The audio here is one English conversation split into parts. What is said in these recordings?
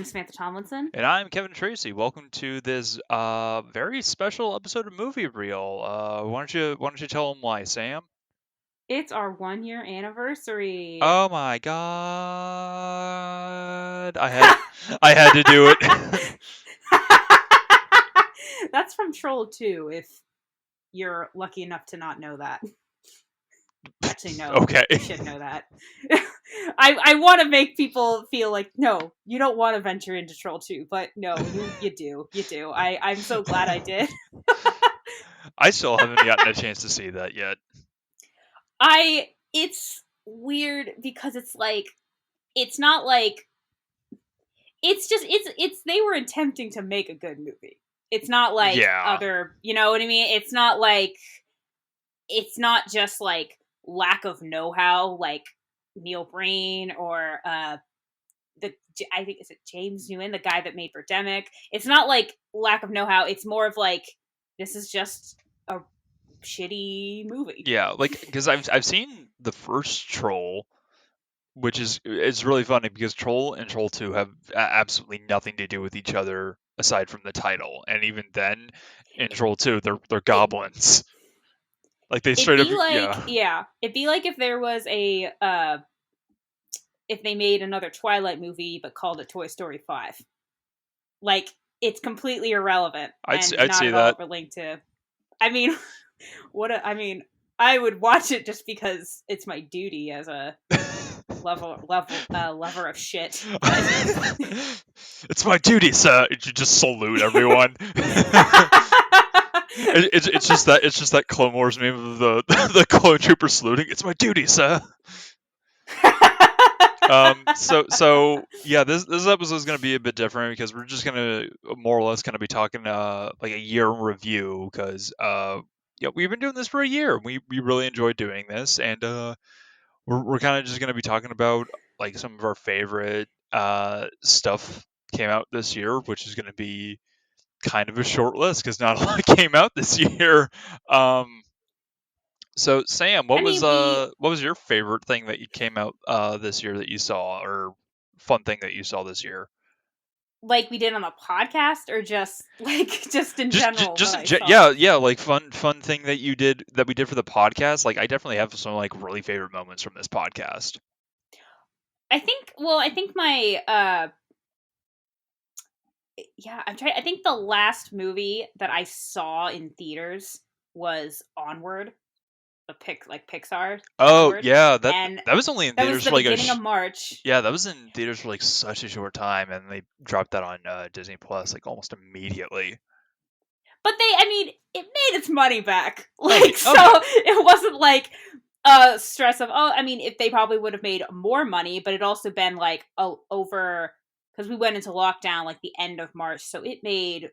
Samantha Tomlinson. And I'm Kevin Tracy. Welcome to this very special episode of Movie Reel. Why don't you tell them why, Sam? It's our 1 year anniversary. Oh my God! I had to do it. That's from Troll 2, if you're lucky enough to not know that. Actually, no. Okay. You should know that. I want to make people feel like, no, you don't want to venture into Troll 2, but no, you do. You do. I'm so glad I did. I still haven't gotten a chance to see that yet. It's weird because it's like, it's not like, it's they were attempting to make a good movie. It's not like Yeah. other, you know what I mean? It's not like, it's not just like lack of know-how, like Neil Breen or I think is it James Nguyen, the guy that made Birdemic. It's not like lack of know-how. It's more of like, this is just a shitty movie. Yeah, like because I've seen the first Troll, which is it's really funny because Troll and Troll 2 have absolutely nothing to do with each other aside from the title, and even then, in Troll 2, they're goblins. Like they It'd straight up, be like, yeah. yeah, it'd be like if there was a if they made another Twilight movie but called it Toy Story 5. Like, it's completely irrelevant I'd and I'd not say at all that. linked to. I mean, I would watch it just because it's my duty as a lover of shit. It's my duty, sir. You just salute everyone. It's just that Clone Wars meme of the clone trooper saluting. It's my duty, sir. So yeah, this episode is gonna be a bit different because we're just gonna more or less gonna be talking like a year in review because yeah, we've been doing this for a year. We really enjoyed doing this, and we're kind of just gonna be talking about like some of our favorite stuff came out this year, which is gonna be kind of a short list because not a lot came out this year. Um, so Sam, I mean, we what was your favorite thing that you came out this year that you saw, or fun thing that you saw this year? like we did on the podcast, or just like just in general that I saw. Yeah, like fun thing that you did that we did for the podcast. Like I definitely have some like really favorite moments from this podcast. I think my yeah, I'm trying. I think the last movie that I saw in theaters was Onward, like Pixar Oh Onward, yeah, and that was only in that was theaters the for like beginning of March. yeah, that was in theaters for like such a short time, and they dropped that on Disney Plus like almost immediately. But I mean, it made its money back. Oh, Like, so yeah. it wasn't like stress of, oh, I mean, if they probably would have made more money, but it also been like over, because we went into lockdown like the end of March, so it made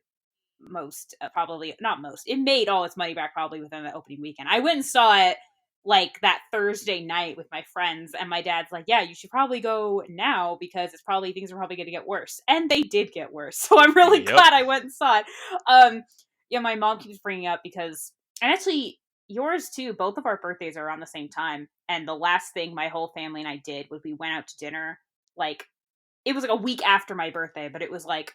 most, probably not most, it made all its money back probably within the opening weekend. I went and saw it like that Thursday night with my friends, and my dad's like, yeah, you should probably go now because things are probably going to get worse, and they did get worse. So I'm really Yep. glad I went and saw it. Yeah, my mom keeps bringing up because, and actually yours too, both of our birthdays are around the same time, and the last thing my whole family and I did was we went out to dinner. Like, it was like a week after my birthday, but it was like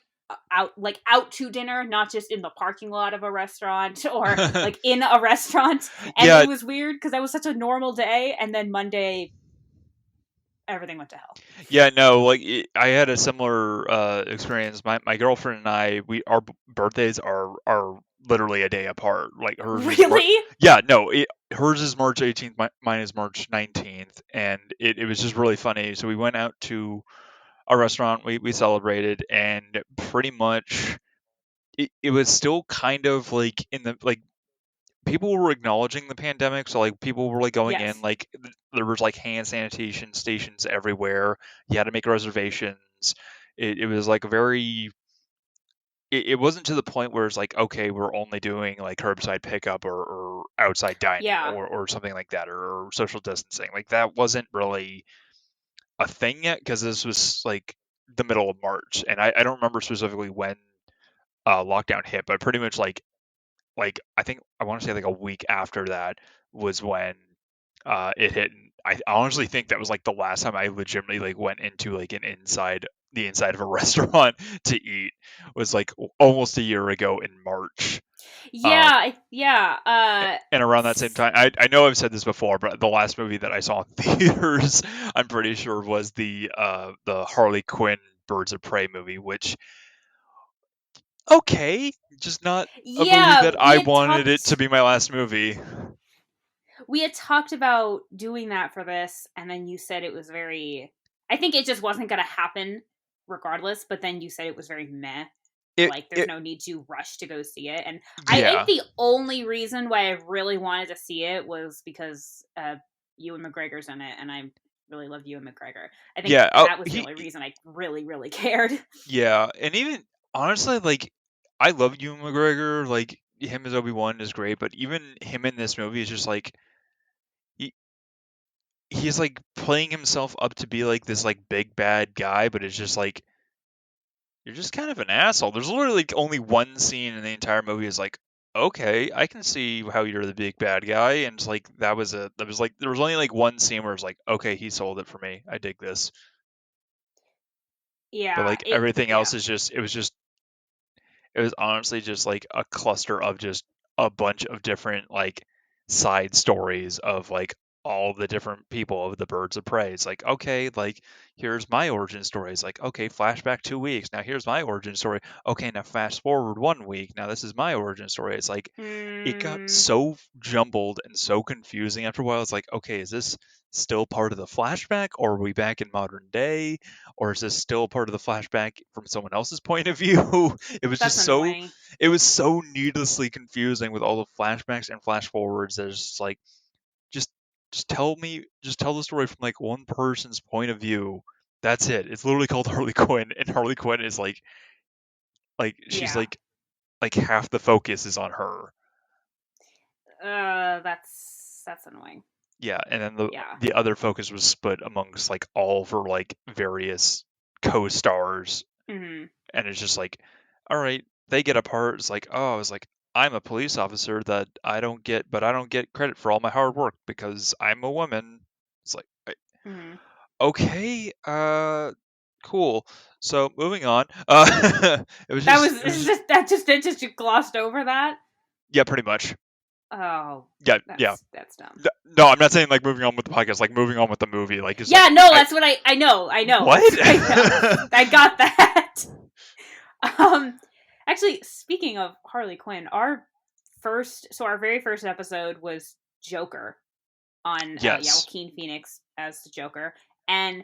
out to dinner, not just in the parking lot of a restaurant or like in a restaurant. And Yeah, it was weird because that was such a normal day, and then Monday everything went to hell. yeah, no, like I had a similar experience. My girlfriend and I, our birthdays are literally a day apart. Like hers is Really? yeah, no, hers is March 18th, mine is March 19th, and it was just really funny. So we went out to a restaurant, we celebrated, and pretty much it was still kind of like in the like people were acknowledging the pandemic, so like people were like going in, Yes. like there was like hand sanitation stations everywhere. You had to make reservations. It was like a very it wasn't to the point where it's like, okay, we're only doing like curbside pickup or outside dining Yeah. or something like that, or social distancing. Like that wasn't really a thing yet because this was like the middle of March, and I don't remember specifically when lockdown hit, but pretty much like I think I want to say like a week after that was when it hit. And I honestly think that was like the last time I legitimately like went into like an inside the inside of a restaurant to eat was like almost a year ago in March. Um, Yeah. and around that same time, I know I've said this before, but the last movie that I saw in theaters, I'm pretty sure was the Harley Quinn Birds of Prey movie, which okay, just not a movie yeah, that I wanted it to be my last movie. we had talked about doing that for this, and then you said it was very. I think it just wasn't going to happen regardless, but then you said it was very meh. Or like, there's It no need to rush to go see it. And I think yeah. the only reason why I really wanted to see it was because Ewan McGregor's in it, and I really love Ewan McGregor. I think Yeah, that was the only reason I really, really cared. yeah, and even honestly, like I love Ewan McGregor. Like him as Obi-Wan is great, but even him in this movie is just like he, he's like playing himself up to be like this like big bad guy, but it's just like you're just kind of an asshole. There's literally like only one scene in the entire movie is like, okay, I can see how you're the big bad guy, and it's like that was like there was only like one scene where it's like, okay, he sold it for me. I dig this. But like everything else Yeah. is just it was honestly just like a cluster of just a bunch of different like side stories of like all the different people of the Birds of Prey. It's like, okay, like here's my origin story. It's like, okay, flashback 2 weeks. Now here's my origin story. Okay, now fast forward 1 week. Now this is my origin story. It's like it got Mm, so jumbled and so confusing after a while. It's like, okay, is this still part of the flashback, or are we back in modern day, or is this still part of the flashback from someone else's point of view? It was that's just so, annoying. it was so needlessly confusing with all the flashbacks and flash forwards. That it's just like, just, just tell the story from like one person's point of view. That's it. It's literally called Harley Quinn, and Harley Quinn is like she's Yeah. like half the focus is on her. That's annoying. Yeah, and then Yeah. the other focus was split amongst like all of her like various co-stars, Hmm. and it's just like, all right, they get a part. It's like, oh, I was like, I'm a police officer that I don't get, but I don't get credit for all my hard work because I'm a woman. It's like, Hmm. okay, cool. So moving on. It was It's just, just it just you glossed over that. yeah, pretty much. Oh, Yeah. that's dumb. No, I'm not saying like moving on with the podcast, like moving on with the movie. Like it's Yeah, like no, I that's what I know. what? That's I know. I got that. Um, actually, speaking of Harley Quinn, our very first episode was Joker on Yes. Joaquin Phoenix as the Joker, and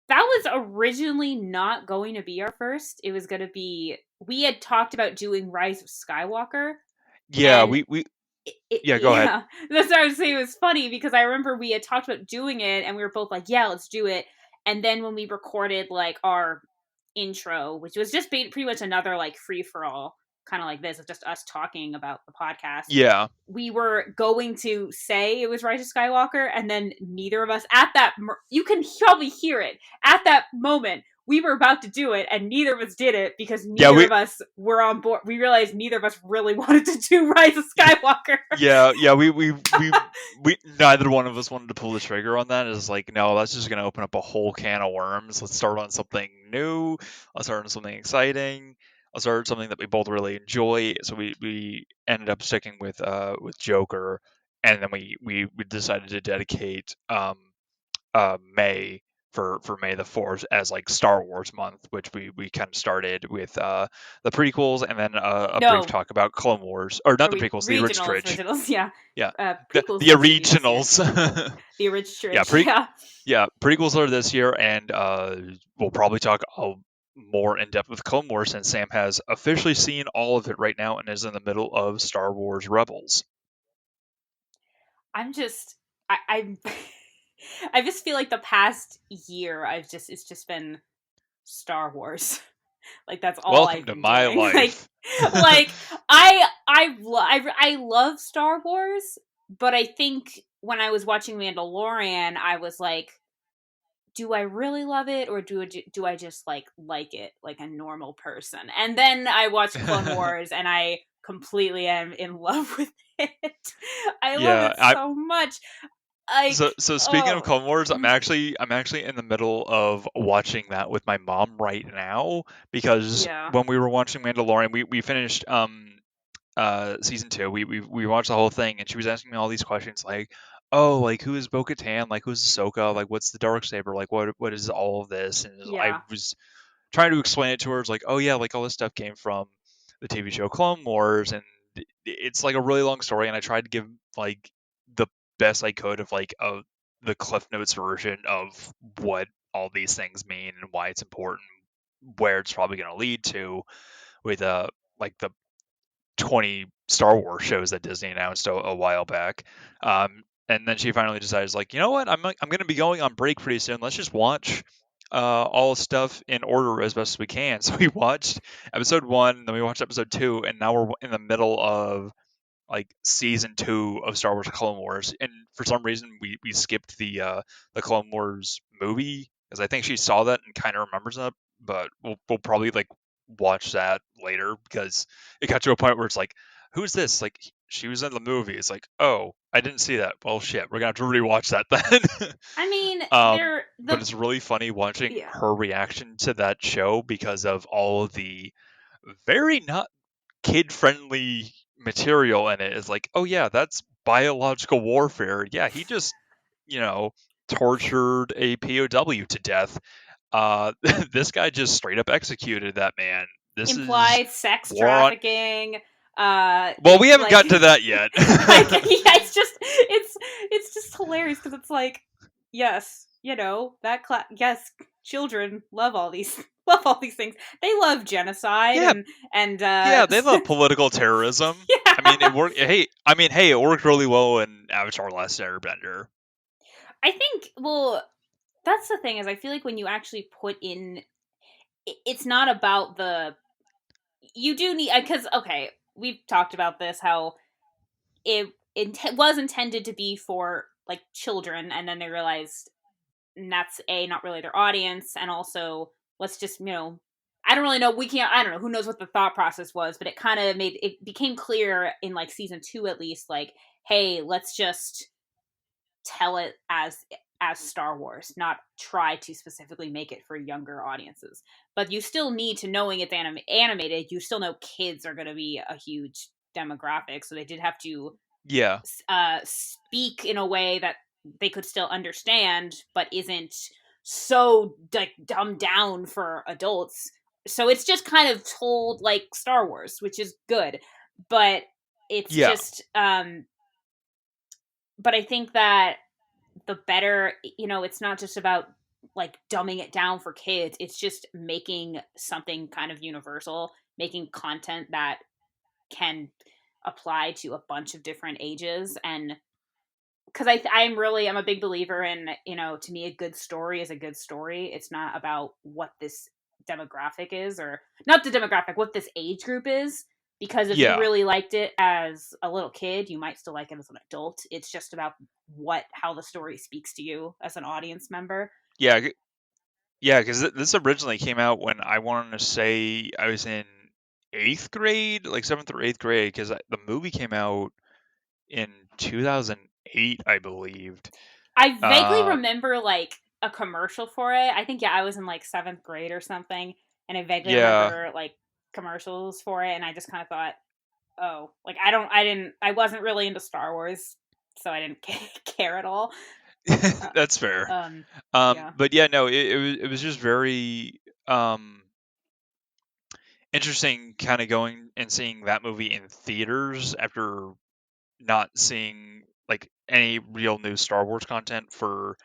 that was originally not going to be our first. It was going to be we had talked about doing Rise of Skywalker, Yeah, and we yeah, go ahead. yeah, that's what I was saying. It was funny because I remember we had talked about doing it, and we were both like, "Yeah, let's do it." And then when we recorded like our intro, which was just pretty much another like free for all, kind of like this, of just us talking about the podcast, Yeah. we were going to say it was Rise of Skywalker, and then neither of us at that you can probably hear it at that moment. We were about to do it, and neither of us did it because Yeah, neither of us were on board. We realized neither of us really wanted to do Rise of Skywalker. yeah, we neither one of us wanted to pull the trigger on that. It's like, no, that's just gonna open up a whole can of worms. Let's start on something new. Let's start on something exciting. Let's start on something that we both really enjoy. So we ended up sticking with Joker, and then we decided to dedicate May for May the 4th as like Star Wars month, which we kind of started with the prequels, and then a brief No, talk about Clone Wars, or not or the we prequels, the regionals, yeah. yeah, Prequels the next year be this year. originals. The original, Yeah, yeah. yeah, prequels are this year, and we'll probably talk more in depth with Clone Wars since Sam has officially seen all of it right now and is in the middle of Star Wars Rebels. I'm just, I'm, I just feel like the past year, it's just been Star Wars. Like that's all Welcome I've to been my doing. life. Like I love Star Wars, but I think when I was watching Mandalorian, I was like, do I really love it, or do I just like it like a normal person? And then I watched Clone Wars, and I completely am in love with it. I love Yeah, it so much. So speaking of Oh, Clone Wars, I'm actually in the middle of watching that with my mom right now because yeah, when we were watching Mandalorian, we finished season two. We watched the whole thing, and she was asking me all these questions like, oh, like who is Bo-Katan, like who's Ahsoka, like what's the dark saber, like what is all of this, and I yeah. was trying to explain it to her. It's like, oh yeah, like all this stuff came from the TV show Clone Wars, and it's like a really long story. And I tried to give like the best I could of like the Cliff Notes version of what all these things mean and why it's important, where it's probably going to lead to with like the 20 Star Wars shows that Disney announced a while back. And then she finally decides, like, you know what? I'm going to be going on break pretty soon. Let's just watch all stuff in order as best as we can. So we watched episode one, then we watched episode two, and now we're in the middle of like season two of Star Wars Clone Wars. And for some reason, we skipped the Clone Wars movie because I think she saw that and kind of remembers that. But we'll probably like watch that later because it got to a point where it's like, who's this? Like she was in the movie. It's like, oh, I didn't see that. Well, shit, we're gonna have to rewatch that then. I mean, they're But the it's really funny watching yeah. her reaction to that show because of all of the very not kid friendly material in it. Is like, oh yeah, that's biological warfare. Yeah, he just, you know, tortured a POW to death. This guy just straight up executed that man. This is Implied sex war on. trafficking. Well, we haven't Like, got to that yet. like yeah, it's just hilarious because it's like, yes, that class. Yes, children love all these love all these things. They love genocide Yeah, and yeah, they love political terrorism. I mean, it yeah. worked. Hey, it worked really well in Avatar: Last Airbender. I think well, that's the thing is I feel like when you actually put in, it's not about the you do need because okay we've talked about this how it was intended to be for like children and then they realized that's not really their audience and also let's just I don't really know we can't I don't know who knows what the thought process was but it kind of made it became clear in like season 2 at least like hey let's just tell it as Star Wars, not try to specifically make it for younger audiences. But you still need to knowing it's animated, you still know kids are going to be a huge demographic, so they did have to Yeah, speak in a way that they could still understand, but isn't so like dumbed down for adults. So it's just kind of told like Star Wars, which is good, but it's yeah, just but I think that the better it's not just about like dumbing it down for kids, it's just making something kind of universal, making content that can apply to a bunch of different ages. And because I'm a big believer in to me a good story is a good story. It's not about what this demographic is or not the demographic, what this age group is, because if you yeah, really liked it as a little kid you might still like it as an adult. It's just about how the story speaks to you as an audience member. yeah, yeah. Because this originally came out when I wanted to say I was in eighth grade, like seventh or eighth grade, because the movie came out in 2008, I believed. I vaguely Um, remember like a commercial for it. I think yeah, I was in like 7th grade or something, and I vaguely yeah, remember like commercials for it, and I just kind of thought, oh, like I wasn't really into Star Wars, so I didn't care at all. Uh, that's fair. um, yeah. But yeah, no, it was just very interesting, kind of going and seeing that movie in theaters after not seeing like any real new Star Wars content for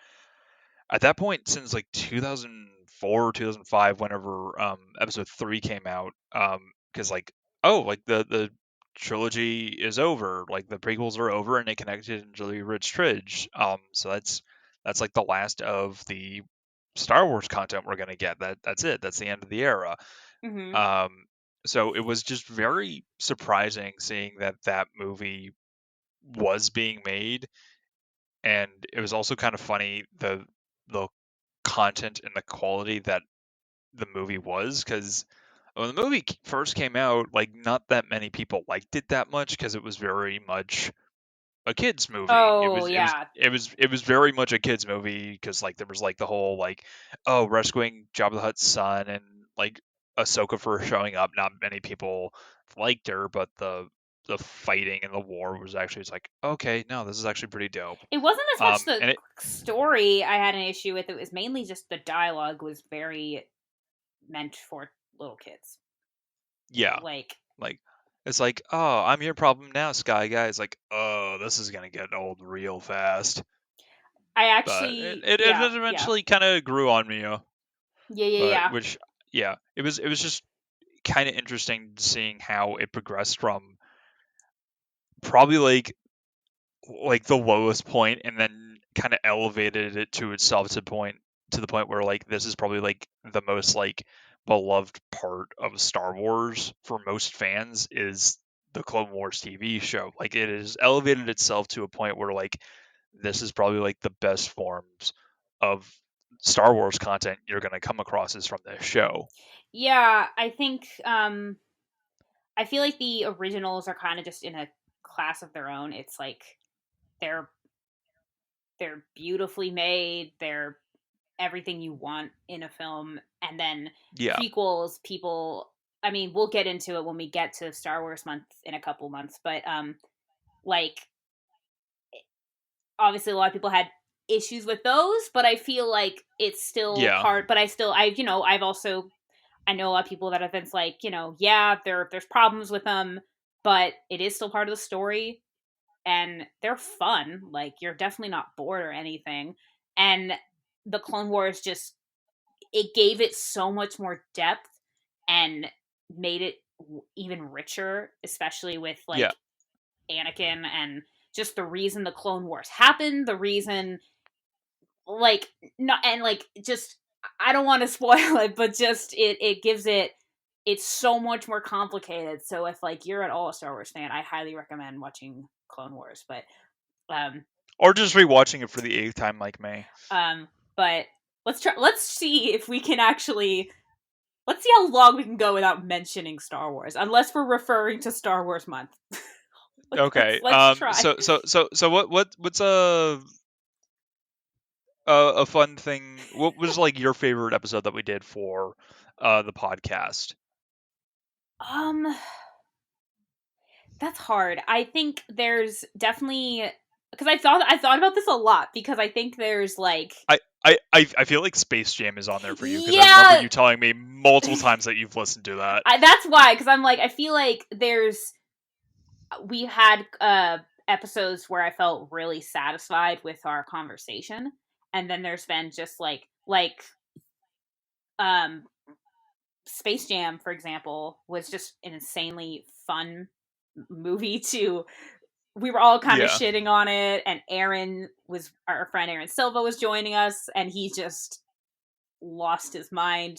at that point since like 2004 or 2005 whenever episode 3 came out, because like, oh, like the trilogy is over, like the prequels are over and it connected into the rich tridge, so that's like the last of the Star Wars content we're going to get. That's it, that's the end of the era. Hmm. um so it was just very surprising seeing that that movie was being made, and it was also kind of funny the content and the quality that the movie was, because when the movie first came out, like not that many people liked it that much because it was very much a kids movie. It Oh was it was yeah. it was it was very much a kids movie because like there was like the whole like oh rescuing Jabba the Hutt's son and like Ahsoka for showing up. Not many people liked her, but the fighting and the war was actually it's like okay no this is actually pretty dope. It wasn't as much the And it story I had an issue with. It was mainly just the dialogue was very meant for little kids. yeah Like like it's like oh I'm your problem now Sky Guy. It's like oh this is gonna get old real fast. I But actually, it yeah, yeah, eventually kind of grew on me. yeah, yeah, But yeah. which yeah it was just kind of interesting seeing how it progressed from probably like the lowest point and then kind of elevated it to itself to the point where like this is probably like the most like beloved part of Star Wars for most fans is the Clone Wars TV show. Like it has elevated itself to a point where like this is probably like the best forms of Star Wars content you're going to come across is from this show. Yeah, I think I feel like the originals are kind of just in a class of their own. It's like they're they're beautifully made. They're everything you want in a film, and then Yeah. prequels. People, I mean, we'll get into it when we get to Star Wars month in a couple months, but like obviously a lot of people had issues with those, but I feel like it's still Yeah. part. But I've also I know a lot of people that have been like, yeah, there's problems with them, but it is still part of the story and they're fun. Like you're definitely not bored or anything. And the Clone Wars just it gave it so much more depth and made it even richer, especially with Yeah. like Anakin and just the reason the Clone Wars happened, the reason like not and like just I don't want to spoil it, but just it gives it it's so much more complicated. So if like you're at all a Star Wars fan, I highly recommend watching Clone Wars. Um Or just rewatching it for the eighth time like me. um but let's see if we can actually let's see how long we can go without mentioning Star Wars, unless we're referring to Star Wars month. Okay. Let's try. So what's a fun thing? What was like your favorite episode that we did for the podcast? Um That's hard. I think there's definitely because I thought about this a lot because I think there's like I feel like Space Jam is on there for you because I remember yeah, you telling me multiple times that you've listened to that. that's why because I'm like I feel like there's we had episodes where I felt really satisfied with our conversation, and then there's been just um Space Jam, for example, was just an insanely fun movie to we were all kind of Yeah. shitting on it, and Aaron was our friend Aaron Silva was joining us, and he just lost his mind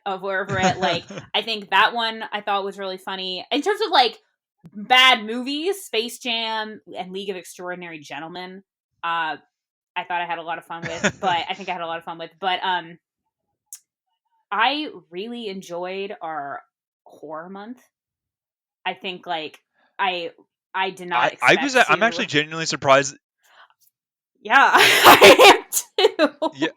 over it. Like, I think that one I thought was really funny in terms of like bad movies. Space Jam and League of Extraordinary Gentlemen. I thought I had a lot of fun with, but I think I had a lot of fun with. But I really enjoyed our horror month. I think like I I did not expect I'm to. actually genuinely surprised. Yeah, I am too. Yeah.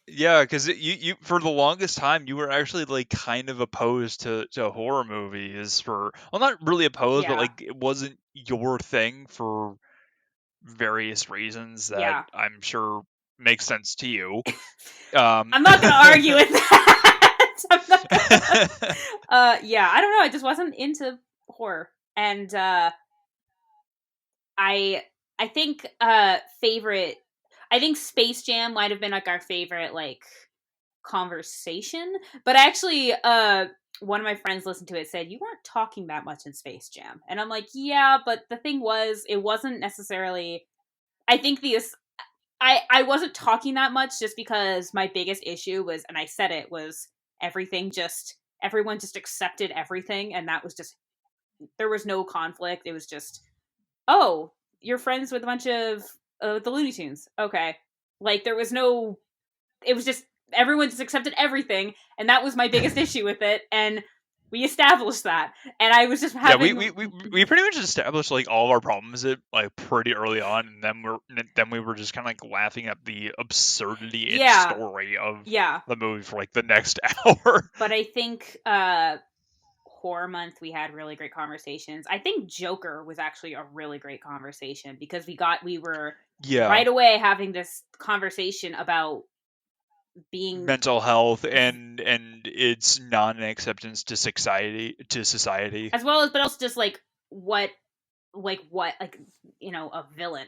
Yeah, because you for the longest time you were actually like kind of opposed to horror movies for well not really opposed but Yeah, like it wasn't your thing for various reasons that yeah. I'm sure make sense to you. Um, I'm not gonna argue with that. I'm not gonna. Yeah, I don't know. I just wasn't into horror, and I I think favorite. I think Space Jam might have been like our favorite like conversation, but actually, one of my friends listened to it said you weren't talking that much in Space Jam, and I'm like, yeah, but the thing was, it wasn't necessarily. I think I wasn't talking that much just because my biggest issue was, and I said it was everyone just accepted everything, and that was just there was no conflict. It was just oh, you're friends with a bunch of the Looney Tunes, okay. Like there was no it was just everyone just accepted everything, and that was my biggest issue with it. And We established that, and I was just Yeah, having we pretty much established like all of our problems it like pretty early on, and then we were just kind of like laughing at the absurdity and yeah, story of yeah. the movie for like the next hour. But I think horror month we had really great conversations. I think Joker was actually a really great conversation because we were Yeah, right away having this conversation about being mental health and its non-acceptance to society. as well as but also just what what a villain,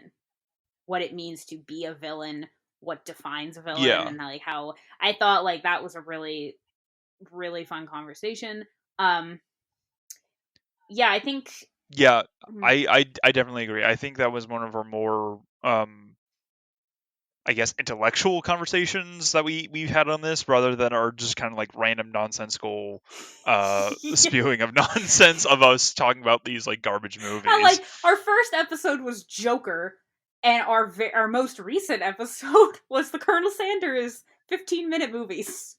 what it means to be a villain, what defines a villain, Yeah, and like how I thought like that was a really really fun conversation. um yeah, I think yeah, mm, I definitely agree. I think that was one of our more I guess intellectual conversations that we've had on this rather than our just kind of like random nonsensical spewing of nonsense of us talking about these like garbage like movies. our first episode was Joker, and our most recent episode was the Colonel Sanders 15-minute movies.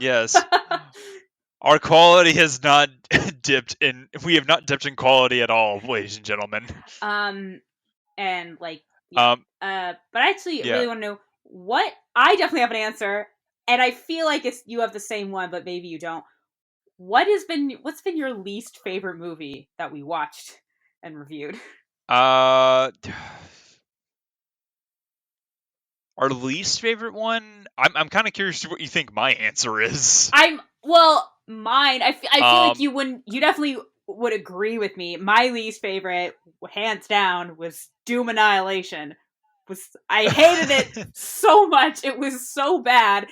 Yes. Our quality has not dipped in we have not dipped in quality at all, ladies and gentlemen. um and like yeah. Um But I actually yeah. really want to know what I definitely have an answer, and I feel like it's you have the same one, but maybe you don't. What's been your least favorite movie that we watched and reviewed? Uh our least favorite one, I'm kind of curious to what you think my answer is. I'm well, mine. I feel like Um you definitely would agree with me. My least favorite, hands down, was Doom Annihilation. I hated it so much. It was so bad.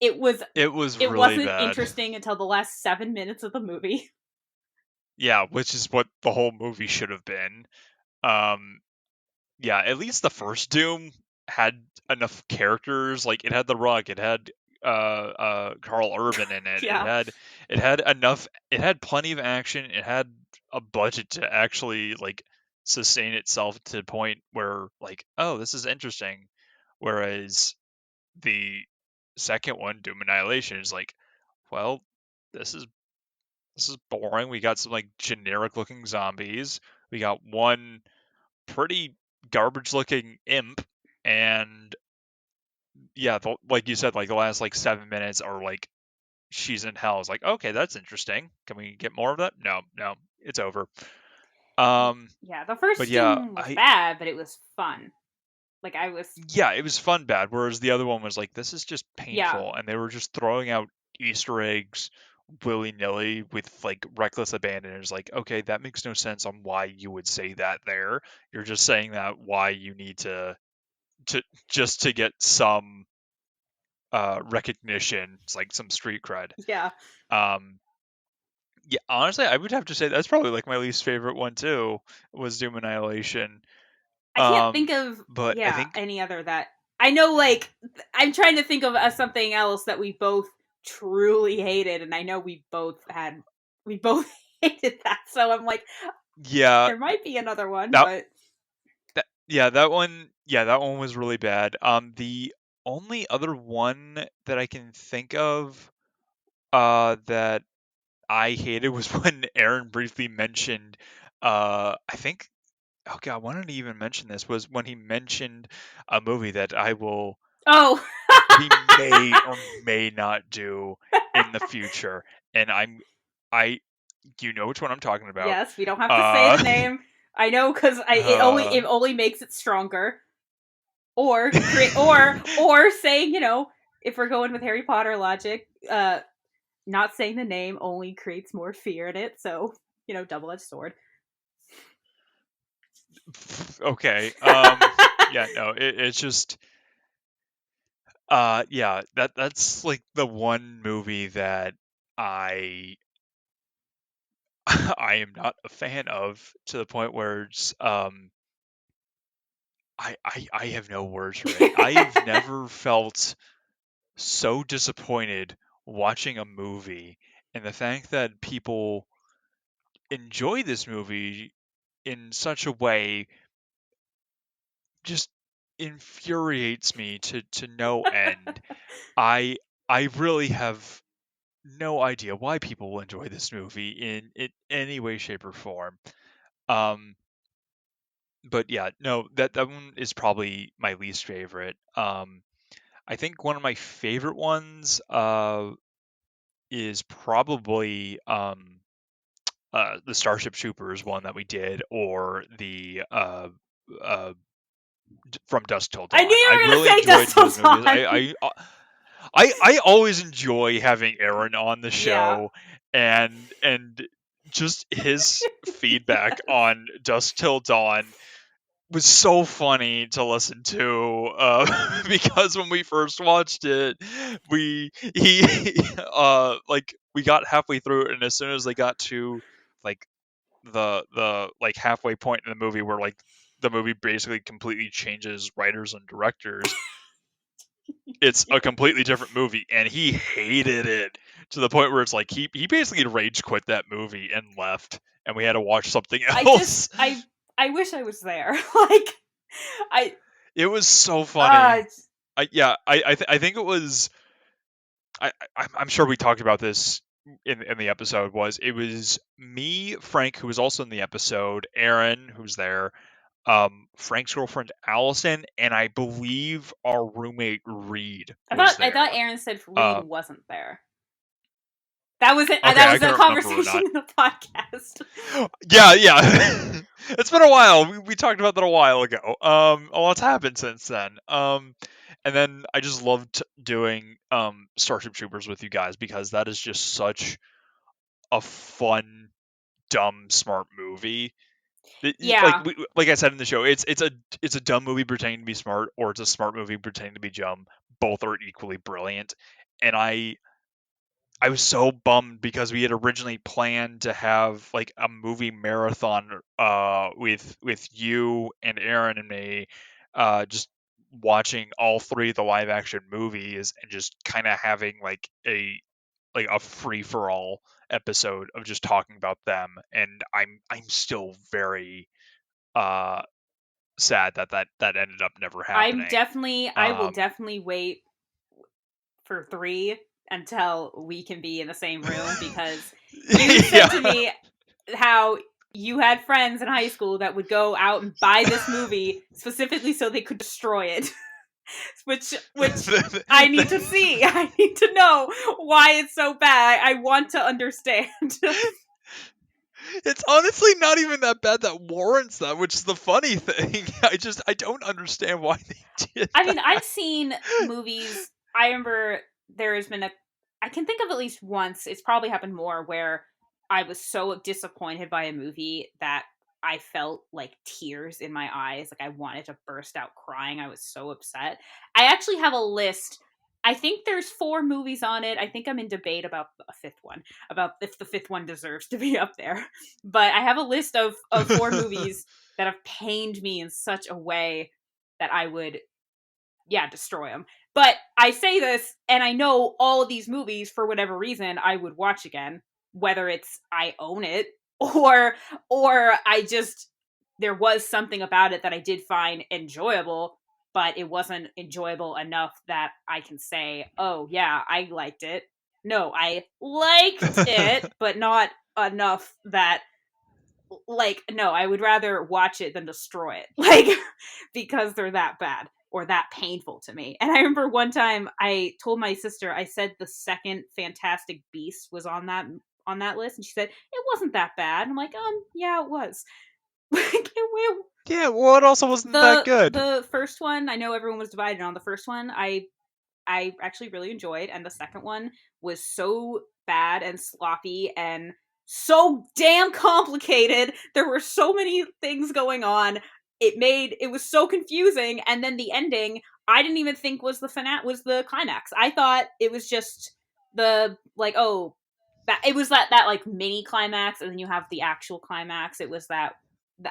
It was it was it really wasn't bad. interesting until the last 7 minutes of the movie. Yeah, which is what the whole movie should have been. Um, yeah, at least the first Doom had enough characters. Like it had The Rock, it had Carl Urban in it. Yeah, It had enough. It had plenty of action. It had a budget to actually like sustain itself to the point where like, oh, this is interesting. Whereas the second one, Doom Annihilation, is like, well, this is this is boring. We got some like generic looking zombies. We got one pretty garbage looking imp, and yeah, like you said, like the last like 7 minutes are like she's in hell. It's like, okay, that's interesting. Can we get more of that? No, no, it's over. Um, yeah. The but first yeah, Doom was I bad, but it was fun. Like I was, yeah, it was fun bad. Whereas the other one was like, this is just yeah, painful, and they were just throwing out Easter eggs willy nilly with like reckless abandon. It's like, okay, that makes no sense on why you would say that there. You're just saying that why you need to just to get some recognition. It's like some street cred. yeah. Um, yeah, honestly, I would have to say that's probably like my least favorite one too. Was Doom Annihilation. I can't think of But I think any other that I know. Like I'm trying to think of something else that we both truly hated, and I know we both hated that. So I'm like, yeah, there might be another one, that but that one was really bad. The only other one that I can think of that I hated was when Aaron briefly mentioned I think oh god, why did he even mention this? Was when he mentioned a movie that oh, we may or may not do in the future. And I you know which one I'm talking about. yes, we don't have to say the Uh name. I know because I uh it only makes it stronger. Or create or saying if we're going with Harry Potter logic, not saying the name only creates more fear in it. So double edged sword. okay. Yeah, no, it's just yeah, that's like the one movie that I I am not a fan of to the point where it's I have no words for it. I've never felt so disappointed watching a movie, and the fact that people enjoy this movie in such a way just infuriates me to no end. I I really have no idea why people will enjoy this movie in any way, shape, or form. Um, but yeah, no, that one is probably my least favorite. I think one of my favorite ones is probably the Starship Troopers one that we did, or the uh, From Dusk Till I knew Dawn. you I were gonna really say enjoyed Dust Till those movies. Dawn. I always enjoy having Aaron on the Yeah. show, and just his feedback on Dusk Till Dawn was so funny to listen to, because when we first watched it, we he like we got halfway through it, and as soon as they got to like the like halfway point in the movie where like the movie basically completely changes writers and directors, it's a completely different movie, and he hated it to the point where it's like he basically rage quit that movie and left, and we had to watch something I just else. I wish I was there. Like I It was so uh funny. I think it was. I'm sure we talked about this in the episode. It was me, Frank, who was also in the episode, Aaron, who's there, Frank's girlfriend Allison, and I believe our roommate Reed was I thought there. Aaron said Reed Uh, wasn't there. That was it. okay, That I was a couldn't remember or conversation not. in the podcast. Yeah. It's been a while. We talked about that a while ago. A lot's happened since then. And then I just loved doing Starship Troopers with you guys because that is just such a fun, dumb, smart movie. Like Yeah. like I said in the show, it's a dumb movie pretending to be smart, or it's a smart movie pretending to be dumb. Both are equally brilliant, and I was so bummed because we had originally planned to have like a movie marathon with you and Aaron and me, just watching all three of the live action movies and just kind of having like a free for all episode of just talking about them, and I'm still very uh sad that that ended up never happening. I will Um definitely wait for 3 until we can be in the same room because you said to yeah. me how you had friends in high school that would go out and buy this movie specifically so they could destroy it. Which I need to see. I need to know why it's so bad. I want to understand. It's honestly not even that bad that warrants that, which is the funny thing. I don't understand why they did I mean, I've that. seen movies. I remember there has been a. I can think of at least once. It's probably happened more where I was so disappointed by a movie that I felt like tears in my eyes. Like I wanted to burst out crying. I was so upset. I actually have a list. I think there's 4 movies on it. I think I'm in debate about a 5th one, about if the 5th one deserves to be up there. But I have a list of 4 movies that have pained me in such a way that I would, yeah, destroy them. But I say this, and I know all of these movies, for whatever reason, I would watch again, whether it's I own it or I just there was something about it that I did find enjoyable, but it wasn't enjoyable enough that I can say, "Oh yeah, I liked it." No, I liked it, but not enough that, like, no, I would rather watch it than destroy it. Like, because they're that bad or that painful to me. And I remember one time I told my sister, I said the second Fantastic Beast was on that list, and she said it wasn't that bad. And I'm like, yeah, it was. Like, Yeah, well, it also wasn't that good. the first one, I know everyone was divided on the first one. I actually really enjoyed, and the second one was so bad and sloppy and so damn complicated. There were so many things going on. It was so confusing, and then the ending I didn't even think was the climax. I thought it was just the, like, oh, that it was that like mini climax, and then you have the actual climax. It was that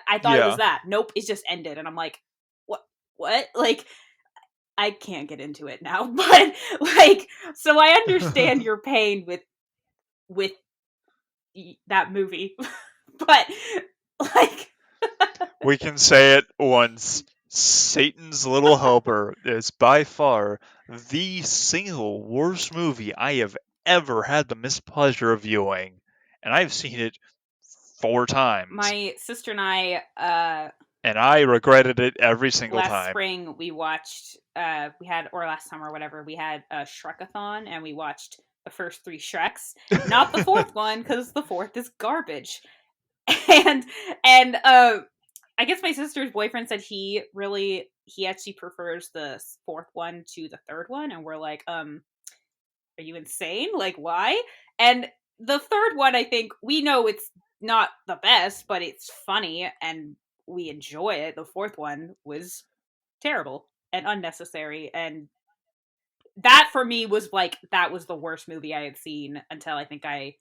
I thought it was Yeah. that. Nope, it just ended, and I'm like, what? Like, I can't get into it now, but like, so I understand your pain with that movie, but like, We can say it once. Satan's Little Helper is by far the single worst movie I have ever had the mispleasure of viewing, and I've seen it 4 times, My sister and I, and I regretted it every single last time. spring we watched, we had, or last summer or whatever, we had a Shrekathon, and we watched the first three Shreks, not the fourth one because the fourth is garbage. and and I guess my sister's boyfriend said he actually prefers the fourth one to the third one, and we're like, are you insane? Like, why? And the third one, I think we know it's not the best, but it's funny and we enjoy it. The fourth one was terrible and unnecessary, and that for me was like that was the worst movie I had seen until I think I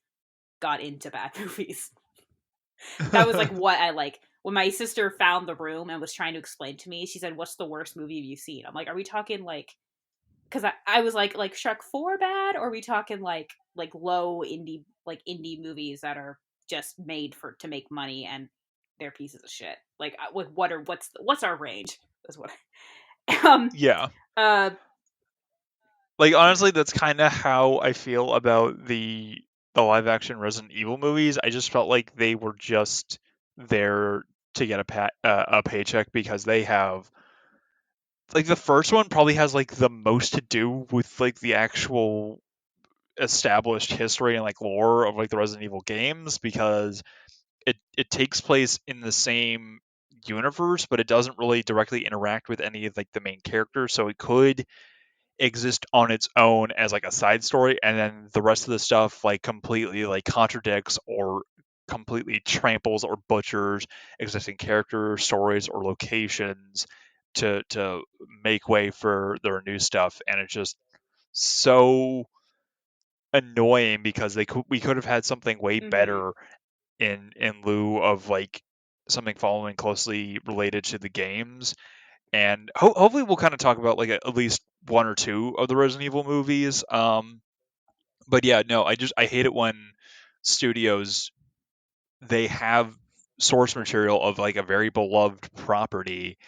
got into bad movies. That was like what I like. When my sister found the room and was trying to explain to me, she said, "What's the worst movie you've seen?" I'm like, "Are we talking like?" Because I was like Shrek 4 bad, or are we talking like low indie movies that are just made for to make money and they're pieces of shit? Like what's our range? Is what. um. Yeah. Uh. Like Yeah. honestly, that's kind of how I feel about the live action Resident Evil movies. I just felt like they were just there to get a paycheck because they have like the first one probably has like the most to do with like the actual established history and like lore of like the Resident Evil games because it takes place in the same universe, but it doesn't really directly interact with any of like the main characters, so it could exist on its own as like a side story, and then the rest of the stuff like completely like contradicts or completely tramples or butchers existing character stories or locations to make way for their new stuff, and it's just so annoying because we could have had something way Mm-hmm. better in lieu of like something following closely related to the games. And hopefully we'll kind of talk about like at least one or two of the Resident Evil movies. But yeah, no, I hate it when studios they have source material of like a very beloved property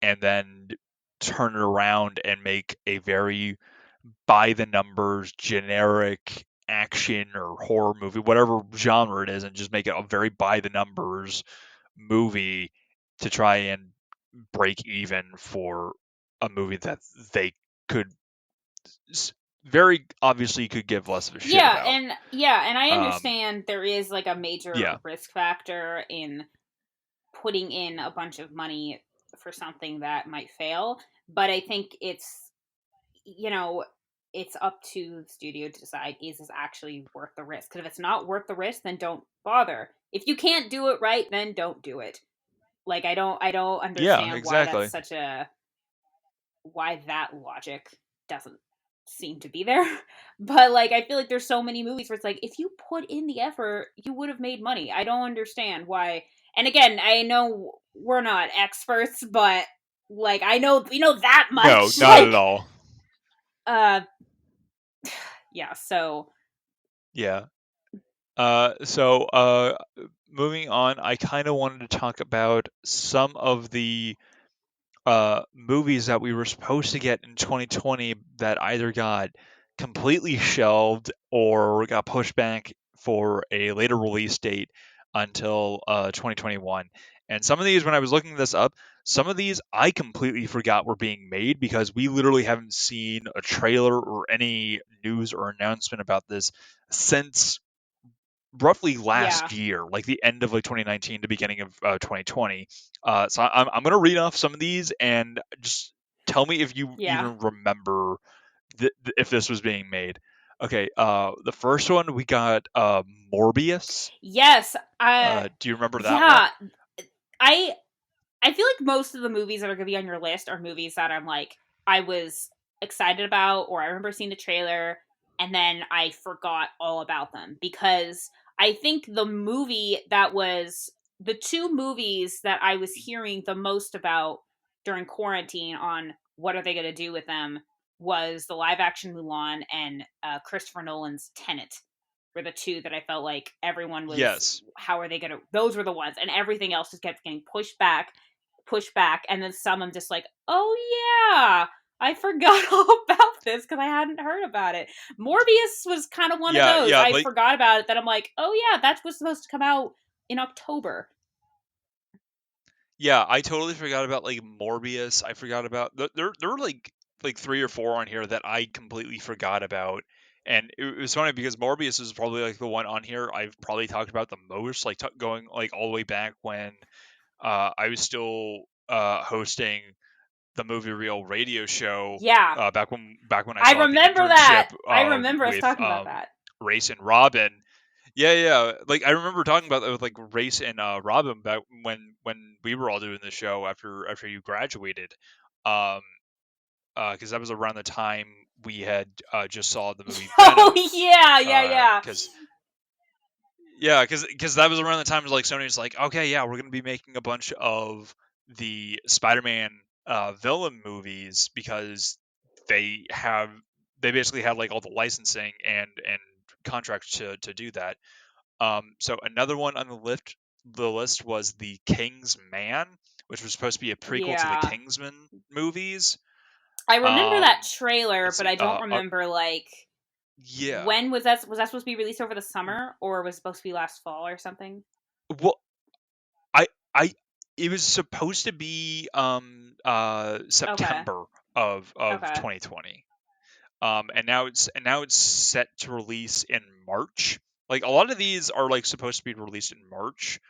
and then turn it around and make a very by the numbers generic action or horror movie, whatever genre it is, and just make it a very by the numbers movie to try and break even for a movie that they could very obviously could give less of a shit about. Yeah, and I Um, understand there is like a major yeah, risk factor in putting in a bunch of money for something that might fail, but I think you know, it's up to the studio to decide is this actually worth the risk? Because if it's not worth the risk, then don't bother. If you can't do it right, then don't do it. Like I don't yeah, understand why that's exactly. such a why that logic doesn't seem to be there. But like I feel like there's so many movies where it's like if you put in the effort, you would have made money. I don't understand why. And again, I know we're not experts, but like I know we know that No, much. not at Like all. uh yeah, so Yeah. So moving on, I kind of wanted to talk about some of the movies that we were supposed to get in 2020 that either got completely shelved or got pushed back for a later release date until 2021. And some of these, when I was looking this up, some of these I completely forgot were being made because we literally haven't seen a trailer or any news or announcement about this since roughly yeah. last year, like the end of like 2019 to beginning of 2020. So I'm gonna read off some of these and just tell me if you Yeah. even remember if this was being made. Okay, the first one we got Morbius. Yes. Do you remember that one? Yeah. I I feel like most of the movies that are going to be on your list are movies that I'm like I was excited about or I remember seeing the trailer and then I forgot all about them because I think the two movies that I was hearing the most about during quarantine on what are they going to do with them was the live action Mulan and Christopher Nolan's Tenet were the two that I felt like everyone was Yes. how are they going to those were the ones and everything else just kept getting pushed back, and then some I'm just like, oh yeah, I forgot all about this because I hadn't heard about it. Morbius was kind of one of Yeah, those. yeah, I like forgot about it. That I'm like, oh yeah, that was supposed to come out in October. yeah, I totally forgot about like Morbius. I forgot about there were like three or four on here that I completely forgot about. And it was funny because Morbius is probably like the one on here I've probably talked about the most, like going like all the way back when I was still hosting the Movie Reel radio show Yeah, back when I I still had the remember that. internship I remember us with talking about that. Race and Robin. Yeah, yeah. Like I remember talking about that with like Race and Robin back when we were all doing the show after you graduated. Um, because that was around the time we had just saw the movie Oh Venom. yeah, yeah, yeah. Because yeah, because that was around the time like Sony's like, okay, yeah, we're gonna be making a bunch of the Spider-Man villain movies because they have they basically had like all the licensing and contracts to do that. So another one on the list was the King's Man, which was supposed to be a prequel to the Yeah. Kingsman movies. I remember Um, that trailer, let's but see. I don't remember like Yeah. when was that supposed to be released over the summer or was it supposed to be last fall or something? Well, I I it was supposed to be Okay. September of Okay. 2020. And now it's set to release in March. Like a lot of these are like supposed to be released in March.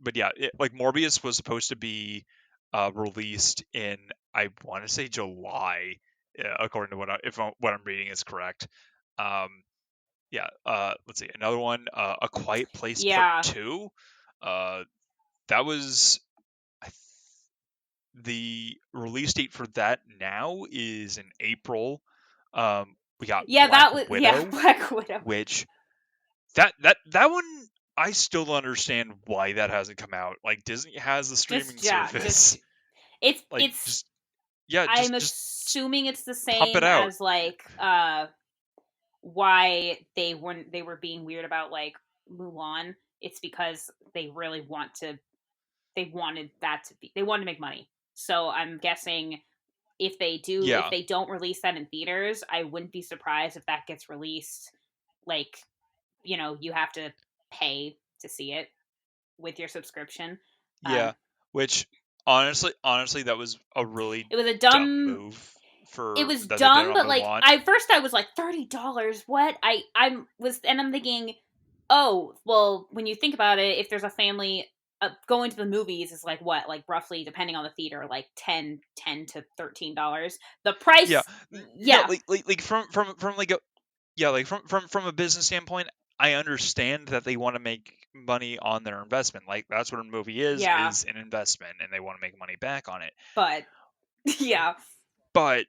But yeah, like Morbius was supposed to be released in, I want to say, July, according to what I'm reading is correct. Um, yeah. Let's see, another one, A Quiet Place Part Yeah. Two. Uh, that was I th- the release date for that now is in April. We got Yeah, Black that was yeah, Widow, Black Widow. which that one I still don't understand why that hasn't come out. Like Disney has the streaming Just yeah, service. Like it's just yeah, I'm just assuming it's the pump it same out. as like why they were being weird about like Mulan. It's because they really they wanted that to be they wanted to make money. So I'm guessing if Yeah. they don't release that in theaters, I wouldn't be surprised if that gets released like, you have to pay to see it with your subscription. Um Yeah, which honestly, that was a really it was a dumb dumb move it for was that they did dumb, on but like Mulan. I first I was like $30. What? I'm thinking, oh, well, when you think about it, if there's a family going to the movies is like what, like roughly depending on the theater, like ten to $13. The Yeah, price, no, yeah, like from like a yeah, like from a business standpoint, I understand that they want to make money on their investment. Like that's what a movie yeah, is an investment, and they want to make money back on it. but yeah, But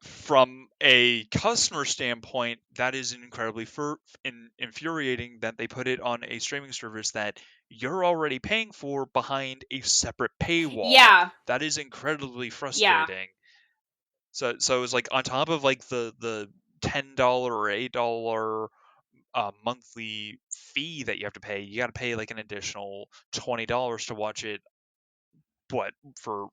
from a customer standpoint, that is incredibly infuriating that they put it on a streaming service that you're already paying for behind a separate paywall. yeah, That is incredibly yeah. frustrating. So it's like on top of like the $10 or $8 monthly fee that you have to pay, you got to pay like an additional $20 to watch it. What for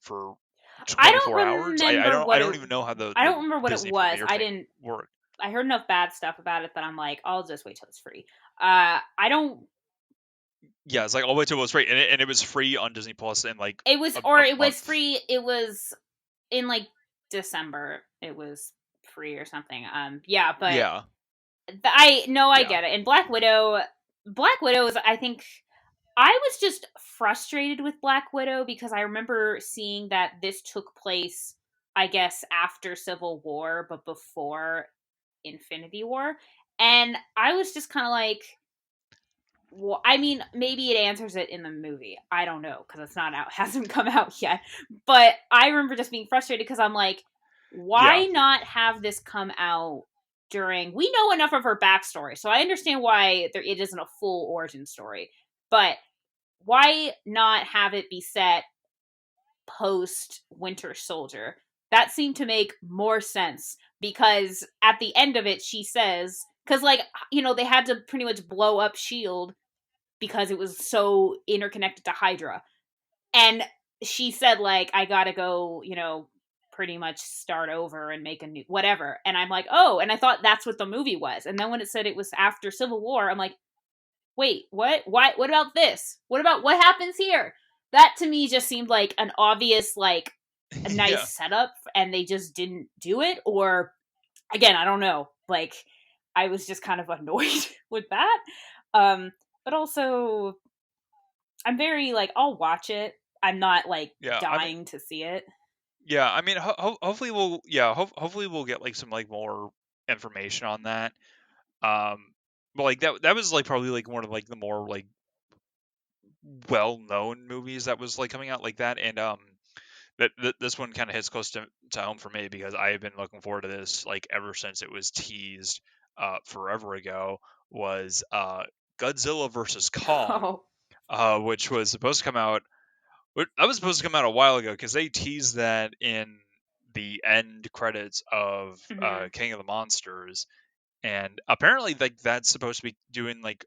I 24 don't hours? I remember don't I what don't even know how I the don't remember what it Disney was. Premier thing works. I heard enough bad stuff about it that I'm like, I'll just wait till it's free. I don't. Yeah, it's like all the way to it was free, and it was free on Disney Plus in like a It was month. free. It was in like December. It was free or something. Yeah, but Yeah, I no, I yeah, get it. And Black Widow is. I think I was just frustrated with Black Widow because I remember seeing that this took place, I guess, after Civil War, but before Infinity War, and I was just kind of like, well, I mean, maybe it answers it in the movie. I don't know because it's not out, hasn't come out yet. But I remember just being frustrated because I'm like, yeah, why not have this come out during? We know enough of her backstory, so I understand why it isn't a full origin story. But why not have it be set post Winter Soldier? That seemed to make more sense because at the end of it, she says, because like they had to pretty much blow up Shield because it was so interconnected to Hydra. And she said, like, I gotta go, pretty much start over and make a new whatever. And I'm like, oh, and I thought that's what the movie was. And then when it said it was after Civil War, I'm like, wait, what? Why? What about this? What about what happens here? That to me just seemed like an obvious, like a nice Yeah, setup, and they just didn't do it. Or again, I don't know. Like I was just kind of annoyed with that. Um, but also, I'm very like I'll watch it. I'm not like yeah. I mean, dying to see it. yeah. I mean, hopefully hopefully we'll get like some like more information on that. But like that was like probably like one of like the more like well-known movies that was like coming out like that, and this one kind of hits close to home for me because I have been looking forward to this like ever since it was teased forever ago. Was Godzilla versus Kong, Oh, which was supposed to come out. That was supposed to come out a while ago because they teased that in the end credits of hmm. King of the Monsters, and apparently like that's supposed to be doing like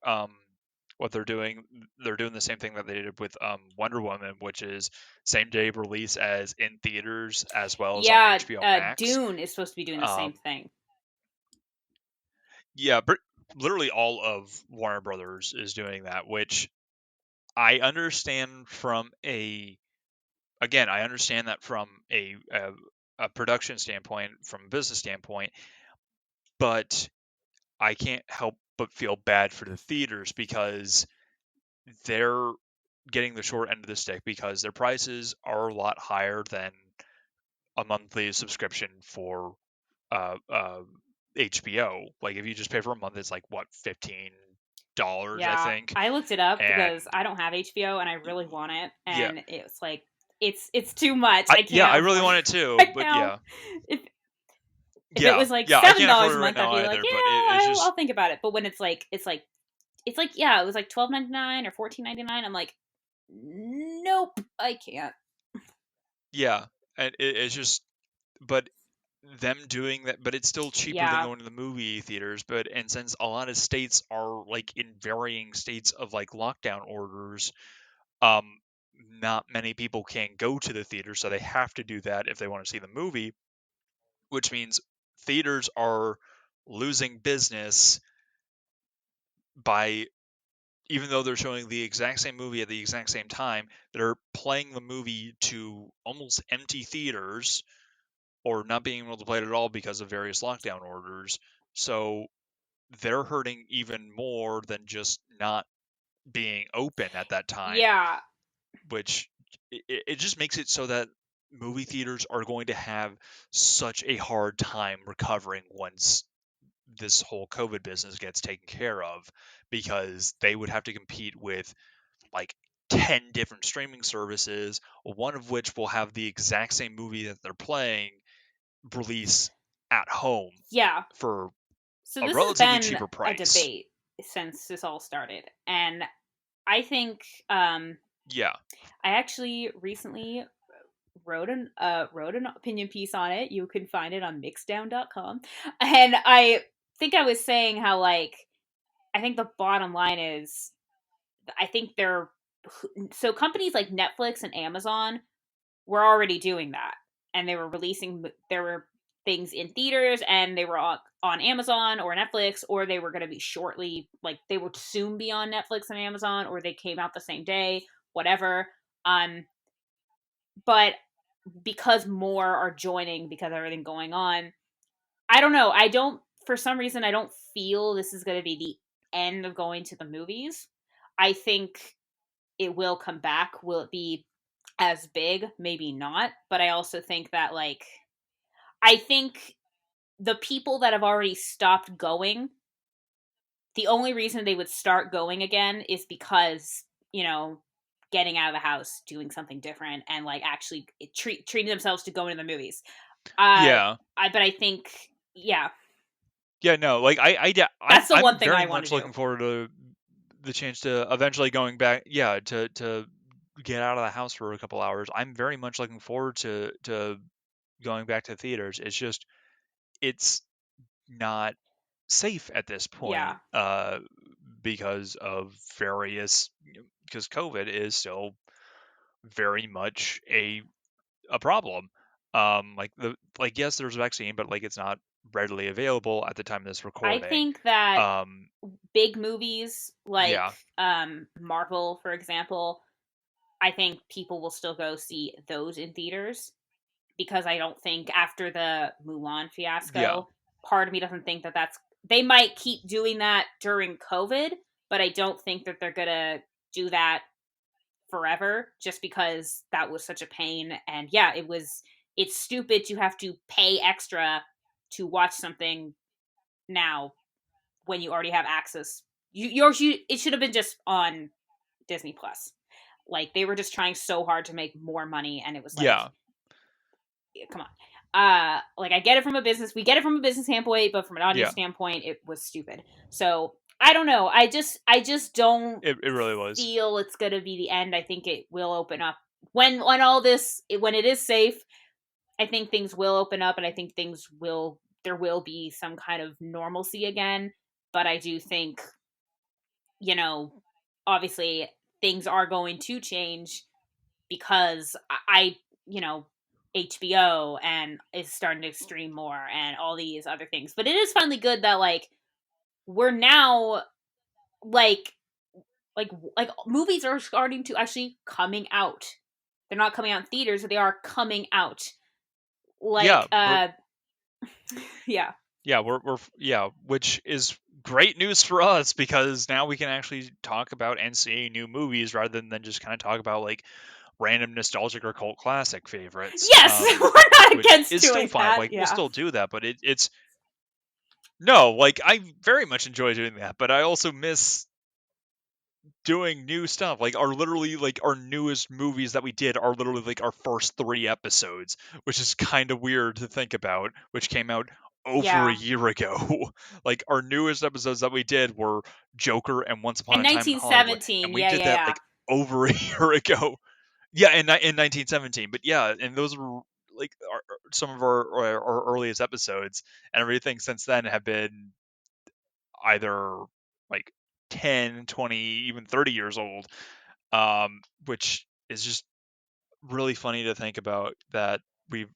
what they're doing the same thing that they did with Wonder Woman, which is same day release as in theaters as well as on Yeah. HBO Max. Dune is supposed to be doing the same um thing. yeah, but literally all of Warner Brothers is doing that, which I understand from a again, I understand that from a production standpoint, from a business standpoint, but I can't help but feel bad for the theaters because they're getting the short end of the stick because their prices are a lot higher than a monthly subscription for uh, uh, HBO. Like if you just pay for a month, it's like what $15, I Yeah, think. I looked it up And because I don't have HBO and I really want it, yeah, and it's like it's too much. I I can't really afford want it it too, right but now. yeah, If it yeah, was like yeah, I seven can't afford dollars it a right month, I'd now be like, either. yeah, But it's just I'll think about it. But when it's like yeah, it was like $12.99 or $14.99. I'm like, nope, I can't. yeah, and it's just but them doing that, but it's still cheaper than Yeah, going to the movie theaters. But and since a lot of states are like in varying states of like lockdown orders, um, not many people can go to the theater, so they have to do that if they want to see the movie, which means theaters are losing business by even though they're showing the exact same movie at the exact same time, they're playing the movie to almost empty theaters or not being able to play it at all because of various lockdown orders. So they're hurting even more than just not being open at that time, yeah, which it just makes it so that movie theaters are going to have such a hard time recovering once this whole COVID business gets taken care of because they would have to compete with like 10 different streaming services, one of which will have the exact same movie that they're playing release at home yeah. for So a this has relatively been cheaper a price. debate since this all started, and I think Yeah. I actually recently wrote an opinion piece on it. You can find it on mixdown.com. And I think I was saying how like I think the bottom line is I think they're so companies like Netflix and Amazon were already doing that. And they were releasing there were things in theaters and they were on Amazon or Netflix, or they were going to be shortly like they would soon be on Netflix and Amazon, or they came out the same day, whatever. Um but because more are joining because of everything going on. I don't know. I don't for some reason I don't feel this is going to be the end of going to the movies. I think it will come back. Will it be as big? Maybe not, but I also think that like I think the people that have already stopped going, the only reason they would start going again is because, you know, getting out of the house, doing something different and like actually treating themselves to going to the movies. Uh, Yeah. but I think, yeah, Yeah, no, like that's the one I'm thing very I want to much do. looking forward to the chance to eventually going back, yeah, to get out of the house for a couple hours. I'm very much looking forward to going back to theaters. It's just it's not safe at this point Yeah, because of various because COVID is still very much a problem. Like yes, there's a vaccine, but like it's not readily available at the time of this I recording. think that Um, big movies like yeah, Marvel, for example, I think people will still go see those in theaters because I don't think after the Mulan yeah, fiasco, part of me doesn't think that that's they might keep doing that during COVID, but I don't think that they're gonna do that forever just because that was such a pain. And yeah, it's stupid to have to pay extra to watch something now when you already have access. It should have been just on Disney Plus. Like they were just trying so hard to make more money, and it was like, yeah, yeah, come on. Like I get it from a business, we get it from a business standpoint, but from an audience yeah. standpoint, it was stupid. So I don't know. I just don't It really was. feel it's gonna be the end. I think it will open up when all this when it is safe. I think things will open up, and I think things will there will be some kind of normalcy again. But I do think you know, obviously things are going to change because you know, HBO and is starting to stream more and all these other things. But it is finally good that like we're now like like movies are starting to actually coming out. They're not coming out in theaters, but they are coming out. Yeah, Like we're yeah. yeah, which is great news for us because now we can actually talk about and see new movies rather than just kind of talk about like random nostalgic or cult classic favorites. Yes, we're not Which against is still doing fine. that. Like we'll Yeah. still do that, but it's no, like I very much enjoy doing that, but I also miss doing new stuff. Like our newest movies that we did are literally like our first 3 episodes, which is kind of weird to think about, which came out over a Yeah. year ago. Like our newest episodes that we did were Joker and Once Upon And a Time in Hollywood, 1917. and we Yeah, did yeah, that yeah. like over a year ago. Yeah, in 1917. But yeah, and those were like some of our earliest episodes, and everything since then have been either like 10, 20, even 30 years old, which is just really funny to think about that we've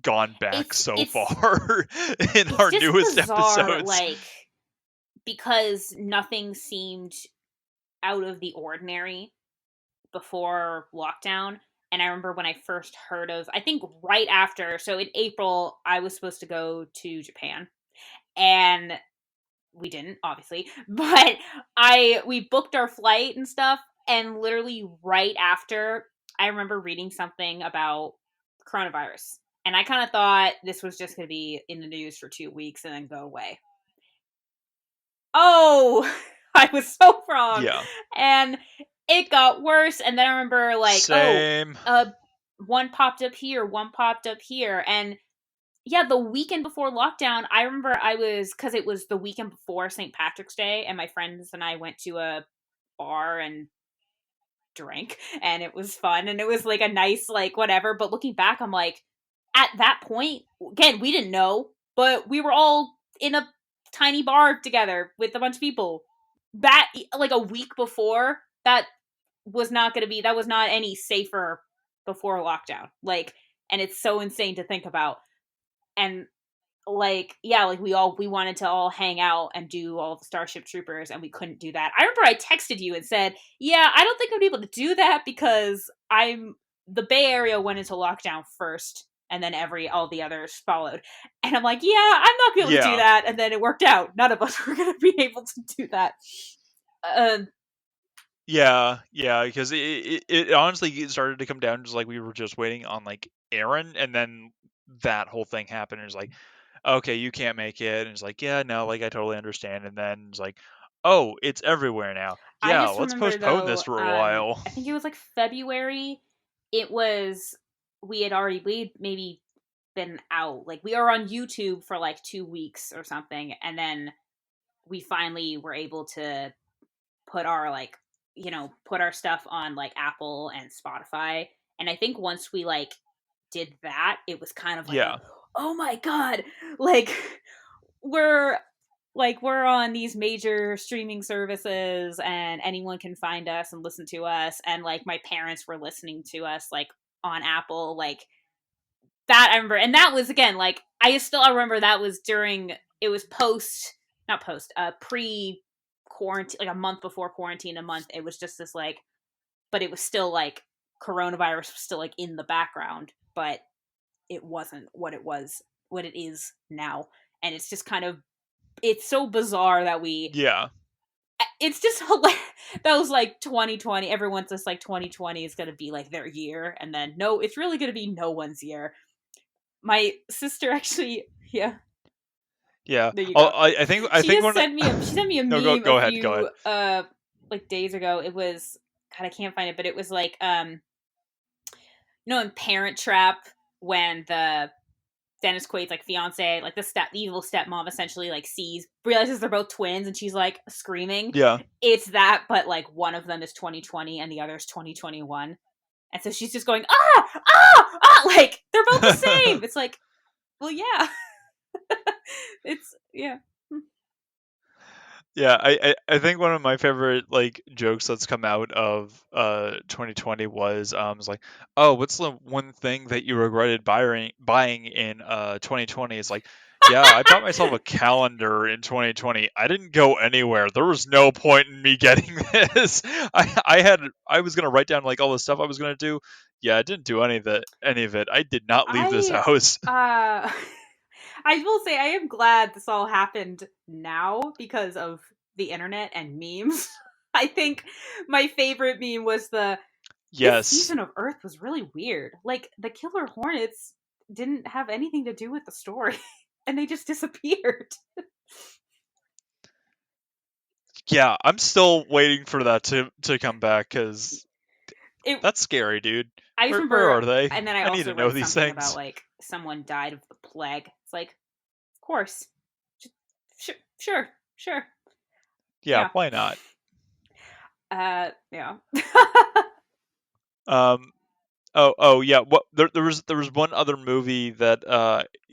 gone back It's so it's far in it's our just newest bizarre episodes. like because nothing seemed out of the ordinary before lockdown. And I remember when I first heard of, I think right after, so in April, I was supposed to go to Japan. And we didn't, obviously, but we booked our flight and stuff. And literally right after, I remember reading something about coronavirus. And I kind of thought this was just going to be in the news for 2 weeks and then go away. Oh, I was so wrong. Yeah, And it got worse. And then I remember, like, oh, same. uh, one popped up here, one popped up here. And yeah, the weekend before lockdown, I remember because it was the weekend before St. Patrick's Day, and my friends and I went to a bar and drank, and it was fun. And it was like a nice, like, whatever. But looking back, I'm like, at that point, again, we didn't know, but we were all in a tiny bar together with a bunch of people. That like a week before, that was not any safer before lockdown. Like, and it's so insane to think about. And like yeah, like we wanted to all hang out and do all the Starship Troopers, and we couldn't do that. I remember I texted you and said, yeah, I don't think I'd be able to do that because I'm the Bay Area went into lockdown first, and then all the others followed. And I'm like, yeah, I'm not gonna be able to do Yeah, that. And then it worked out, none of us were gonna be able to do that. uh, yeah, because it honestly started to come down just like we were just waiting on like Aaron, and then that whole thing happened. And it's like, okay, you can't make it. And it's like, yeah, no, like I totally understand. And then it's like, oh, it's everywhere now. I Yeah, just let's remember postpone though, this for a while. I think it was like February. It was we'd maybe been out. Like we were on YouTube for like 2 weeks or something, and then we finally were able to put our like put our stuff on like Apple and Spotify. And I think once we like did that, it was kind of like a Yeah, oh my god, like we're we're on these major streaming services and anyone can find us and listen to us, and like my parents were listening to us like on Apple, like that I remember, and that was again like I remember that was during it was post not post pre quarantine, like a month before quarantine, a month. It was just this like, but it was still like coronavirus was still like in the background, but it wasn't what it is now, and it's just kind of it's so bizarre that we Yeah. it's just hilarious. That was like 2020. Everyone's just like 2020 is going to be like their year. And then, no, it's really going to be no one's year. My sister actually, yeah, Yeah. there you Oh, go. I She think just one. sent me she sent me a No, meme a go ahead. Go ahead. few, like days ago. It was, God, I can't find it, but it was like, in Parent Trap when the Dennis Quaid's like fiance, like the evil stepmom essentially like realizes they're both twins and she's like screaming. Yeah. It's that, but like one of them is 2020 and the other is 2021. And so she's just going, ah, ah, ah, like they're both the same. It's like, well, yeah. It's yeah. Yeah, I think one of my favorite like jokes that's come out of 2020 was like, oh, what's the one thing that you regretted buying in 2020? It's like, yeah, I bought myself a calendar in 2020. I didn't go anywhere. There was no point in me getting this. I was gonna write down like all the stuff I was gonna do. Yeah, I didn't do any of it. I did not leave this I house. I will say I am glad this all happened now because of the internet and memes. I think my favorite meme was this Yes. season of Earth was really weird. Like the killer hornets didn't have anything to do with the story and they just disappeared. Yeah, I'm still waiting for that to come back because It that's scary, dude. I just Where remember, are they? and then I I need also to know read these something about things. like someone died of the plague. It's like, of course, sure, sure, Yeah, yeah, why not? yeah. Um. Oh yeah. What there was one other movie that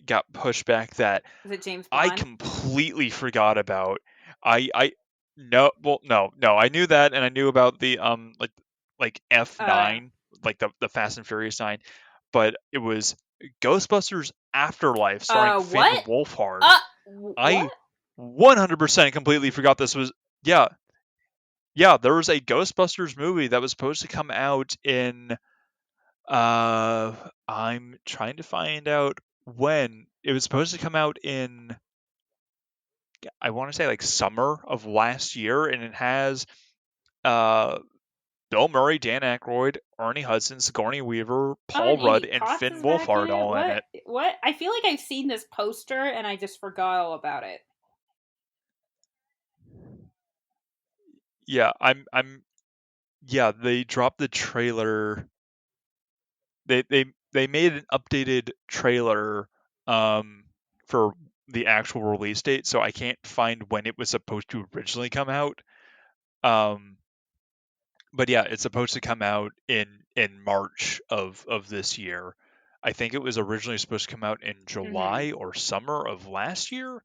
got pushed back that Was it James I Bond? completely forgot about. I no well no I knew that and I knew about the Uh, F9 like the Fast and Furious 9, but it was Ghostbusters Afterlife starring Finn what? Wolfhard. I What? 100% completely forgot this was. Yeah, yeah, there was a Ghostbusters movie that was supposed to come out in uh I'm trying to find out when. It was supposed to come out in, I want to say like summer of last year, and it has uh Bill Murray, Dan Aykroyd, Ernie Hudson, Sigourney Weaver, Oh, and Paul Rudd, Amy and Potts Finn is back in Wolfhard it. all in What? it. What? I feel like I've seen this poster and I just forgot all about it. Yeah, I'm yeah, they dropped the trailer. They made an updated trailer um for the actual release date, so I can't find when it was supposed to originally come out. Um but yeah, it's supposed to come out in March of this year. I think it was originally supposed to come out in Mm-hmm. July or summer of last year,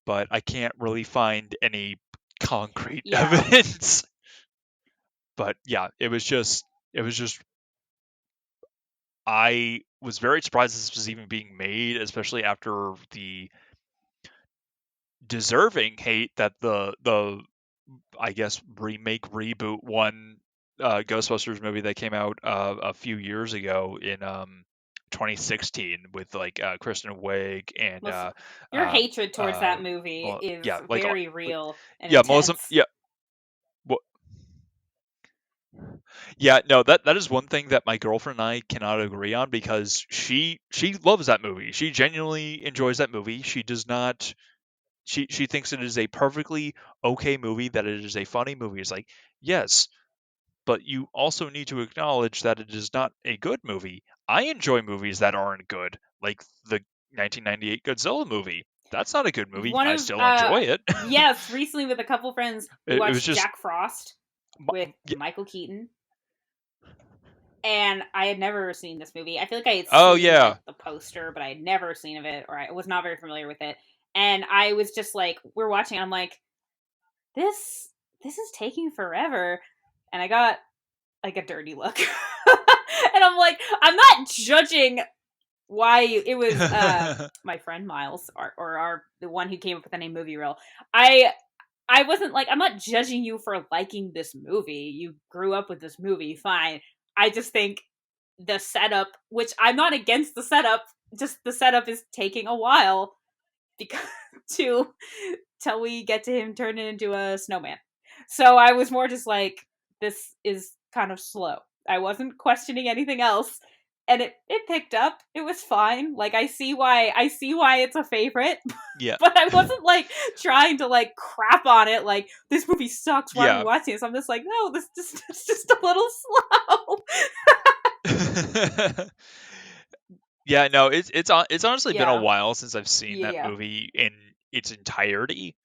but I can't really find any concrete Yeah. evidence. But yeah, it was just I was very surprised this was even being made, especially after the deserving hate that the I guess remake reboot one Ghostbusters movie that came out a few years ago in 2016 with like Kristen Wiig and Listen, your uh, hatred towards uh, that movie well, is yeah, very like real and yeah, Melissa, intense. yeah, well, yeah, no, that is one thing that my girlfriend and I cannot agree on because she loves that movie. She genuinely enjoys that movie. She does not. She thinks it is a perfectly okay movie. That it is a funny movie. It's like, yes, but you also need to acknowledge that it is not a good movie. I enjoy movies that aren't good, like the 1998 Godzilla movie. That's not a good movie. One I of still enjoy it. yes, recently with a couple friends we It was watched just, Jack Frost with yeah. Michael Keaton, and I had never seen this movie. I feel like I had Oh seen like yeah, the poster, but I had never seen of it, or I was not very familiar with it. And I was just like, we're watching, I'm like, this is taking forever, and I got like a dirty look, and I'm like, I'm not judging why it was my friend Miles, or the one who came up with the name Movie Reel. I wasn't like, I'm not judging you for liking this movie. You grew up with this movie, fine. I just think the setup, which I'm not against the setup, just the setup is taking a while because to till we get to him turning into a snowman. So I was more just like, this is kind of slow. I wasn't questioning anything else. And it picked up. It was fine. Like I see why it's a favorite, Yeah. but I wasn't like trying to like crap on it. Like this movie sucks. Why are we Yeah. watching this? I'm just like, no, this just it's just a little slow. Yeah, no, it's honestly been a Yeah, while since I've seen that yeah, movie in its entirety.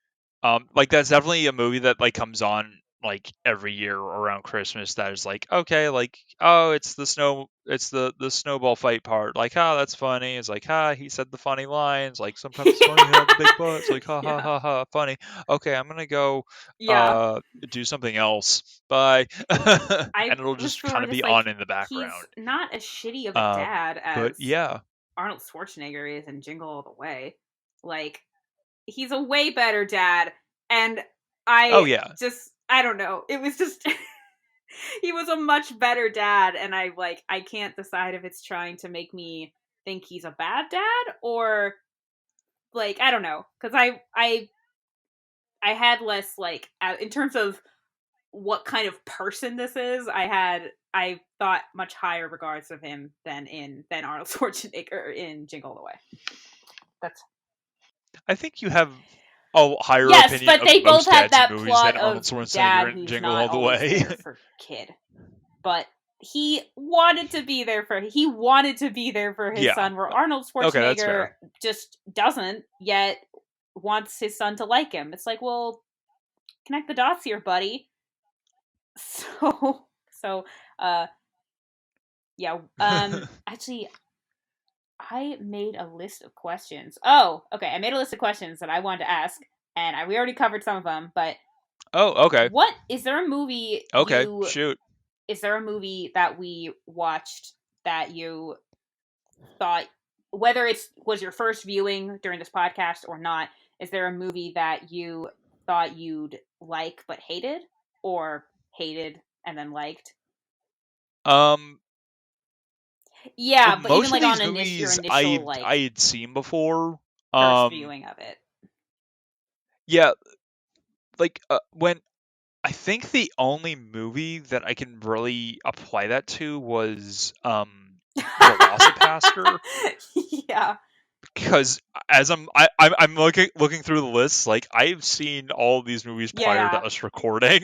Like that's definitely a movie that like comes on like every year around Christmas. That is like, okay, like, oh, it's the snowball fight part. Like, ah, that's funny. It's like, ah, he said the funny lines. Like sometimes it's funny to have a big butt. It's like, ha ha yeah, ha ha, funny. Okay, I'm gonna go yeah. uh do something else. Bye. I And it'll was just more kind of just be like, on in the he's background. not as shitty of a Um, dad but as yeah. Arnold Schwarzenegger is in Jingle All the Way. Like, he's a way better dad, and Oh I yeah. I don't know. It was just he was a much better dad, and I can't decide if it's trying to make me think he's a bad dad or like I don't know because I had less like in terms of what kind of person this is. I thought much higher regards of him than Arnold Schwarzenegger in Jingle All the Way. That's I think you have a higher yes, opinion but of they both most had dads in that movies plot than Arnold of dad Schwarzenegger in who's Jingle not All the always Way. there for kid. But he wanted to be there for his Yeah. son, where Arnold Okay, that's Schwarzenegger fair. just doesn't yet wants his son to like him. It's like, well, connect the dots here, buddy. So so uh yeah, actually I made a list of questions. Oh, okay. I made a list of questions that I wanted to ask, and we already covered some of them. But Oh, okay. what is there a movie Okay, you? shoot. Is there a movie that we watched that you thought, whether it was your first viewing during this podcast or not? Is there a movie that you thought you'd like but hated, or hated and then liked? Um, Yeah, but even most of like on these your movies initial I like had seen before. first viewing of it. Yeah, like when I think the only movie that I can really apply that to was Velocipaster, Yeah. because as I'm looking through the list, like I've seen all of these movies prior to Yeah. us recording.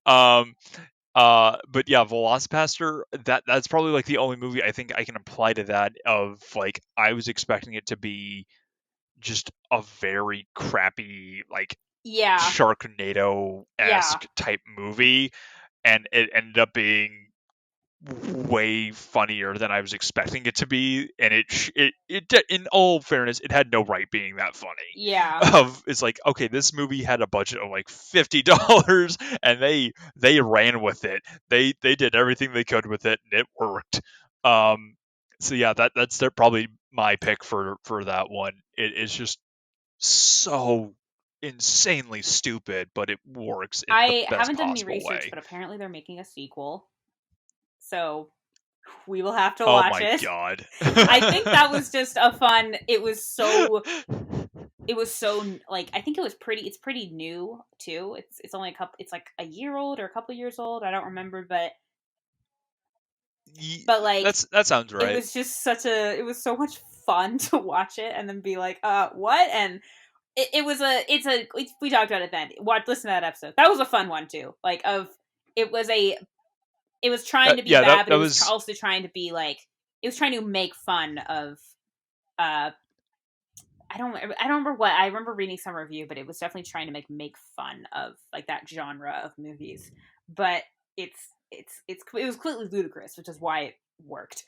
um but yeah, Velocipaster, that's probably like the only movie I think I can apply to that, of like I was expecting it to be just a very crappy like Yeah. Sharknado Yeah. esque type movie, and it ended up being way funnier than I was expecting it to be, and in all fairness, it had no right being that funny. Yeah. It's like, okay, this movie had a budget of like $50, and they ran with it. They did everything they could with it, and it worked. Um, so yeah, that's probably my pick for that one. It is just so insanely stupid, but it works in the I best haven't done any possible research, way. but apparently they're making a sequel. So we will have to Oh watch my it. god. I think that was just a fun. It was so like I think it's pretty new too. It's only a couple it's like a year old or a couple years old. I don't remember, but like That sounds it right. was just it was so much fun to watch it and then be like, what? And we talked about it then. Listen to that episode. That was a fun one too. Like it was a it was trying to be Yeah, bad, but that it was was also trying to be like it was trying to make fun of uh I don't remember what I remember reading some review, but it was definitely trying to make fun of like that genre of movies. But it was completely ludicrous, which is why it worked.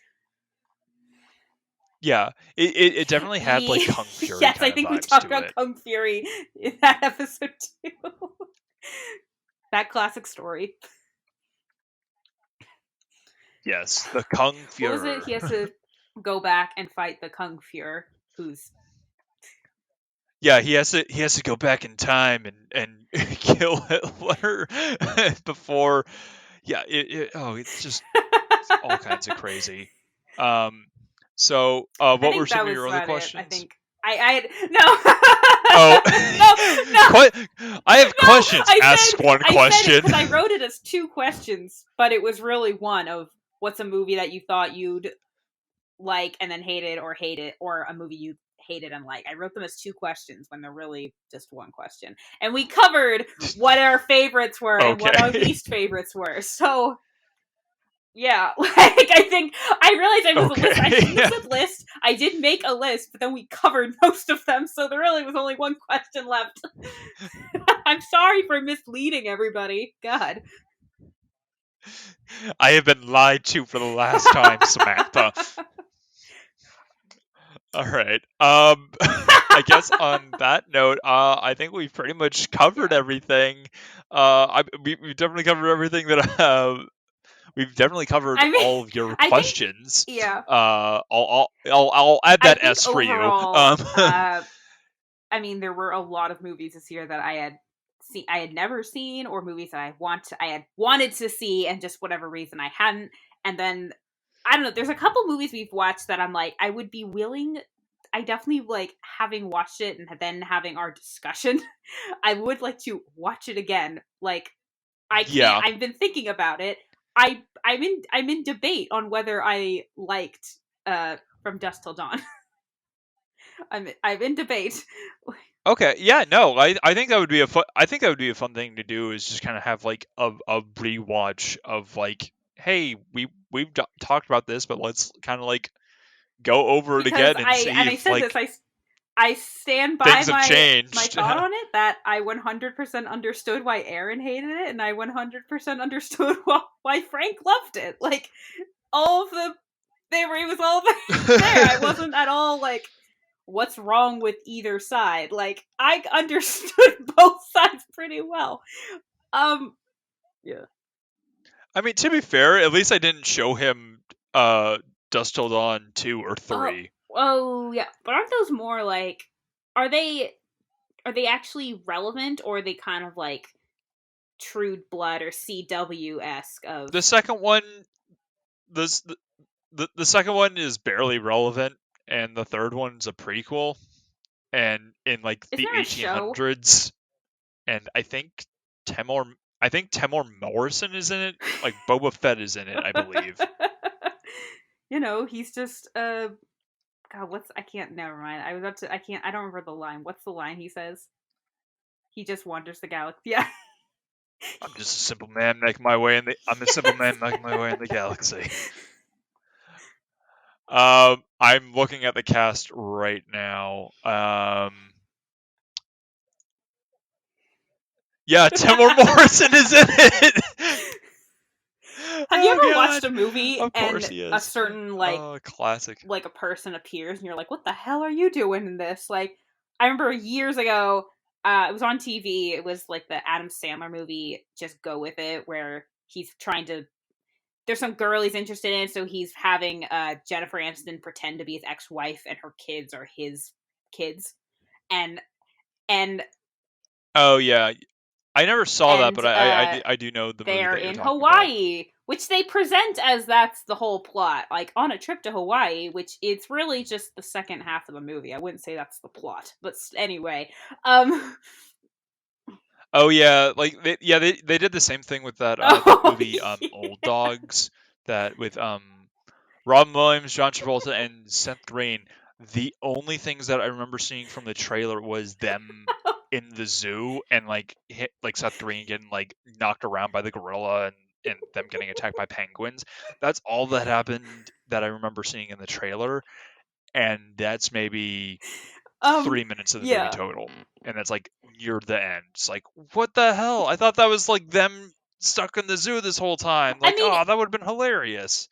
yeah. It definitely had like We Kung Fury yes, I kind of think we vibes talked to about it. Kung Fury in that episode too. That classic story. Yes, the Kung What was it? Fuhrer. He has to go back and fight the Kung Fuhrer, who's Yeah, he has to go back in time and kill Hitler before. Yeah, it's just all kinds of crazy. Um, so I what were think some that of was your other about it. I questions? think I had Oh, no no I have no. questions. Ask one I said it question. because I wrote it as two questions, but it was really one of what's a movie that you thought you'd like and then hated, or a movie you hated and like. I wrote them as two questions when they're really just one question. And we covered what our favorites were and what our Okay. least favorites were. So yeah, like I think I realized I was a list. I shouldn't have Okay. said list. I did make a list, but then we covered most of them, so there really was only one question left. I'm sorry for misleading everybody. God. I have been lied to for the last time, Samantha. All right. I guess on that note, I think we've pretty much covered Yeah. everything. We've definitely covered everything that we've definitely covered I mean, all of your I think questions. yeah. I'll add I that think S for you. overall, I mean, there were a lot of movies this year that I had never seen, or movies that I had wanted to see, and just whatever reason I hadn't. And then I don't know. There's a couple movies we've watched that I'm like, I would be willing. I definitely like having watched it and then having our discussion. I would like to watch it again. Like I can't. Yeah. I've been thinking about it. I'm in debate on whether I liked From Dusk Till Dawn. I'm in debate. Okay. Yeah. No. I think that would be a fun. I think that would be a fun thing to do. Is just kind of have like a rewatch of like, hey, we've talked about this, but let's kind of like go over it Because again and see I if said this, like I stand by things have my changed. thought on it, that I 100% understood why Aaron hated it, and I 100% understood why Frank loved it. Like all of the it was all there. I wasn't at all like, what's wrong with either side. Like I understood both sides pretty well. Um, yeah. I mean, to be fair, at least I didn't show him uh Dust Till Dawn 2 or Oh, 3. oh yeah. But aren't those more like, are they are they actually relevant, or are they kind of like True Blood or CW esque of? The second one, this the second one is barely relevant, and the third one's a prequel, and in like Is the there a show? 1800s, and Temor I think Temor Morrison is in it. Like Boba Fett is in it, I believe. You know, he's just God. What's I can't. Never mind. I was up to. I can't. I don't remember the line. What's the line he says? He just wanders the galaxy. Yeah. I'm just a simple man making my way in the. I'm a simple man making my way in the galaxy. I'm looking at the cast right now. Yeah, Timur Morrison is in it. Have you Oh ever watched god, a movie of course and he a is. certain Oh, classic. like a person appears and you're like, what the hell are you doing in this? Like, I remember years ago, it was on TV. It was like the Adam Sandler movie, Just Go With It, where he's trying to. There's some girl he's interested in, so he's having Jennifer Aniston pretend to be his ex-wife, and her kids are his kids, and and Oh yeah, I never saw that, and but I do know the movie they're that you're in talking about. Hawaii, which they present as that's the whole plot, like on a trip to Hawaii, which it's really just the second half of the movie. I wouldn't say that's the plot, but anyway, um, Oh yeah, like they did the same thing with that oh movie yeah. Old Dogs, that with Robin Williams, John Travolta, and Seth Green. The only things that I remember seeing from the trailer was them in the zoo and like like Seth Green getting like knocked around by the gorilla and them getting attacked by penguins. That's all that happened that I remember seeing in the trailer, and that's maybe um, 3 minutes of the movie yeah. total, and that's like near the end. It's like, what the hell? I thought that was like them stuck in the zoo this whole time. I Like, mean, oh, that would have been hilarious.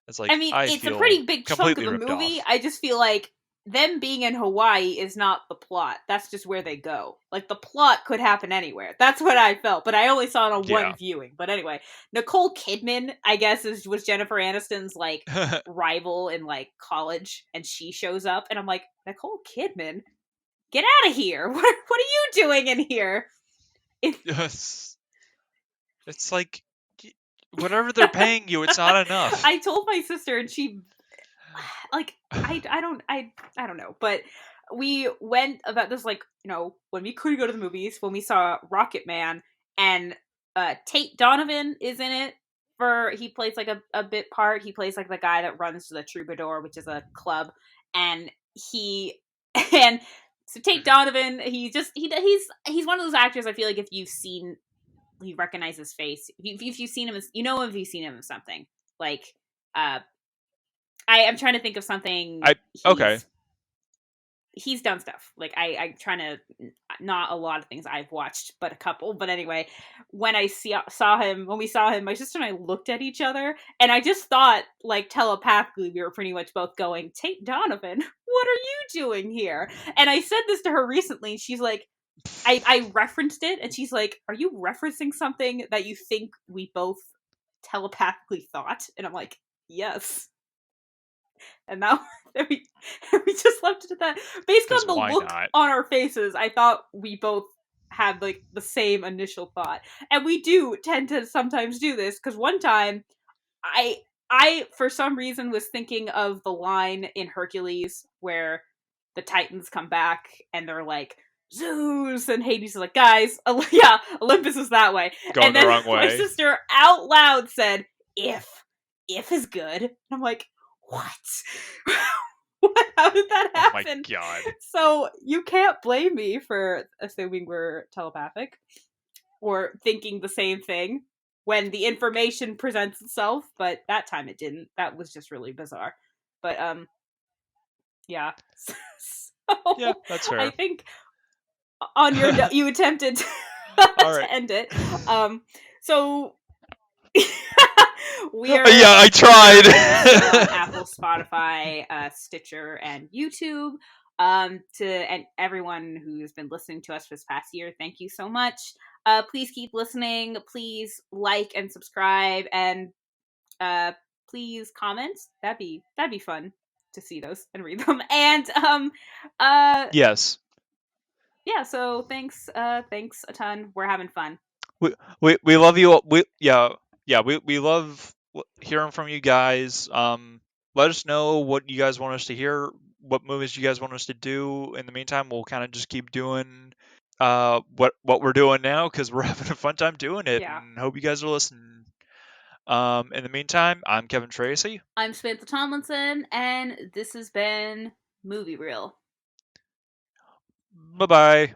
It's I like mean, I it's a feel pretty big chunk of completely the ripped movie. off. I just feel like them being in Hawaii is not the plot. That's just where they go. Like, the plot could happen anywhere. That's what I felt, but I only saw it on one Yeah. viewing. But anyway, Nicole Kidman, I guess, was Jennifer Aniston's like rival in like college, and she shows up, and I'm like, Nicole Kidman, get out of here! What are you doing in here? Yes. It's like whatever they're paying you, it's not enough. I told my sister, and she like I don't know, but we went about this like when we couldn't go to the movies, when we saw Rocket Man, and Tate Donovan is in it. For he plays like a bit part. He plays like the guy that runs the Troubadour, which is a club, and he and so Tate Mhm. Donovan, he's one of those actors. I feel like if you've seen, you recognize his face. If you've seen him, if you've seen him in something like uh I'm trying to think of something. I okay. He's done stuff. Like I'm trying to, not a lot of things I've watched, but a couple. But anyway, when we saw him, my sister and I looked at each other, and I just thought, like telepathically, we were pretty much both going, "Tate Donovan, what are you doing here?" And I said this to her recently. And she's like, I referenced it, and she's like, "Are you referencing something that you think we both telepathically thought?" And I'm like, "Yes." And now we we just left it at that. Based Because on the why look not? on our faces, I thought we both had like the same initial thought, and we do tend to sometimes do this because one time I I for some reason was thinking of the line in Hercules where the Titans come back and they're like, Zeus, and Hades is like, guys, yeah, Olympus is that way. Going And the then wrong my way. sister out loud said, if is good. And I'm like, what? What? How did that Oh my happen? god. So you can't blame me for assuming we're telepathic or thinking the same thing when the information presents itself, but that time it didn't. That was just really bizarre. But yeah. Yeah, So that's I fair. think on your note you attempted to, All to right. end it. So Yeah, I we're listed on tried. Apple, Spotify, Stitcher, and YouTube. To and everyone who's been listening to us for this past year, thank you so much. Please keep listening. Please like and subscribe, and uh, please comment. That'd be fun to see those and read them. And uh, Yes. yeah. So thanks a ton. We're having fun. We love you. We love hearing from you guys. Let us know what you guys want us to hear, what movies you guys want us to do. In the meantime, we'll kind of just keep doing what we're doing now because we're having a fun time doing it, Yeah. and hope you guys are listening. In the meantime, I'm Kevin Tracy. I'm Samantha Tomlinson, and this has been Movie Reel. Bye bye.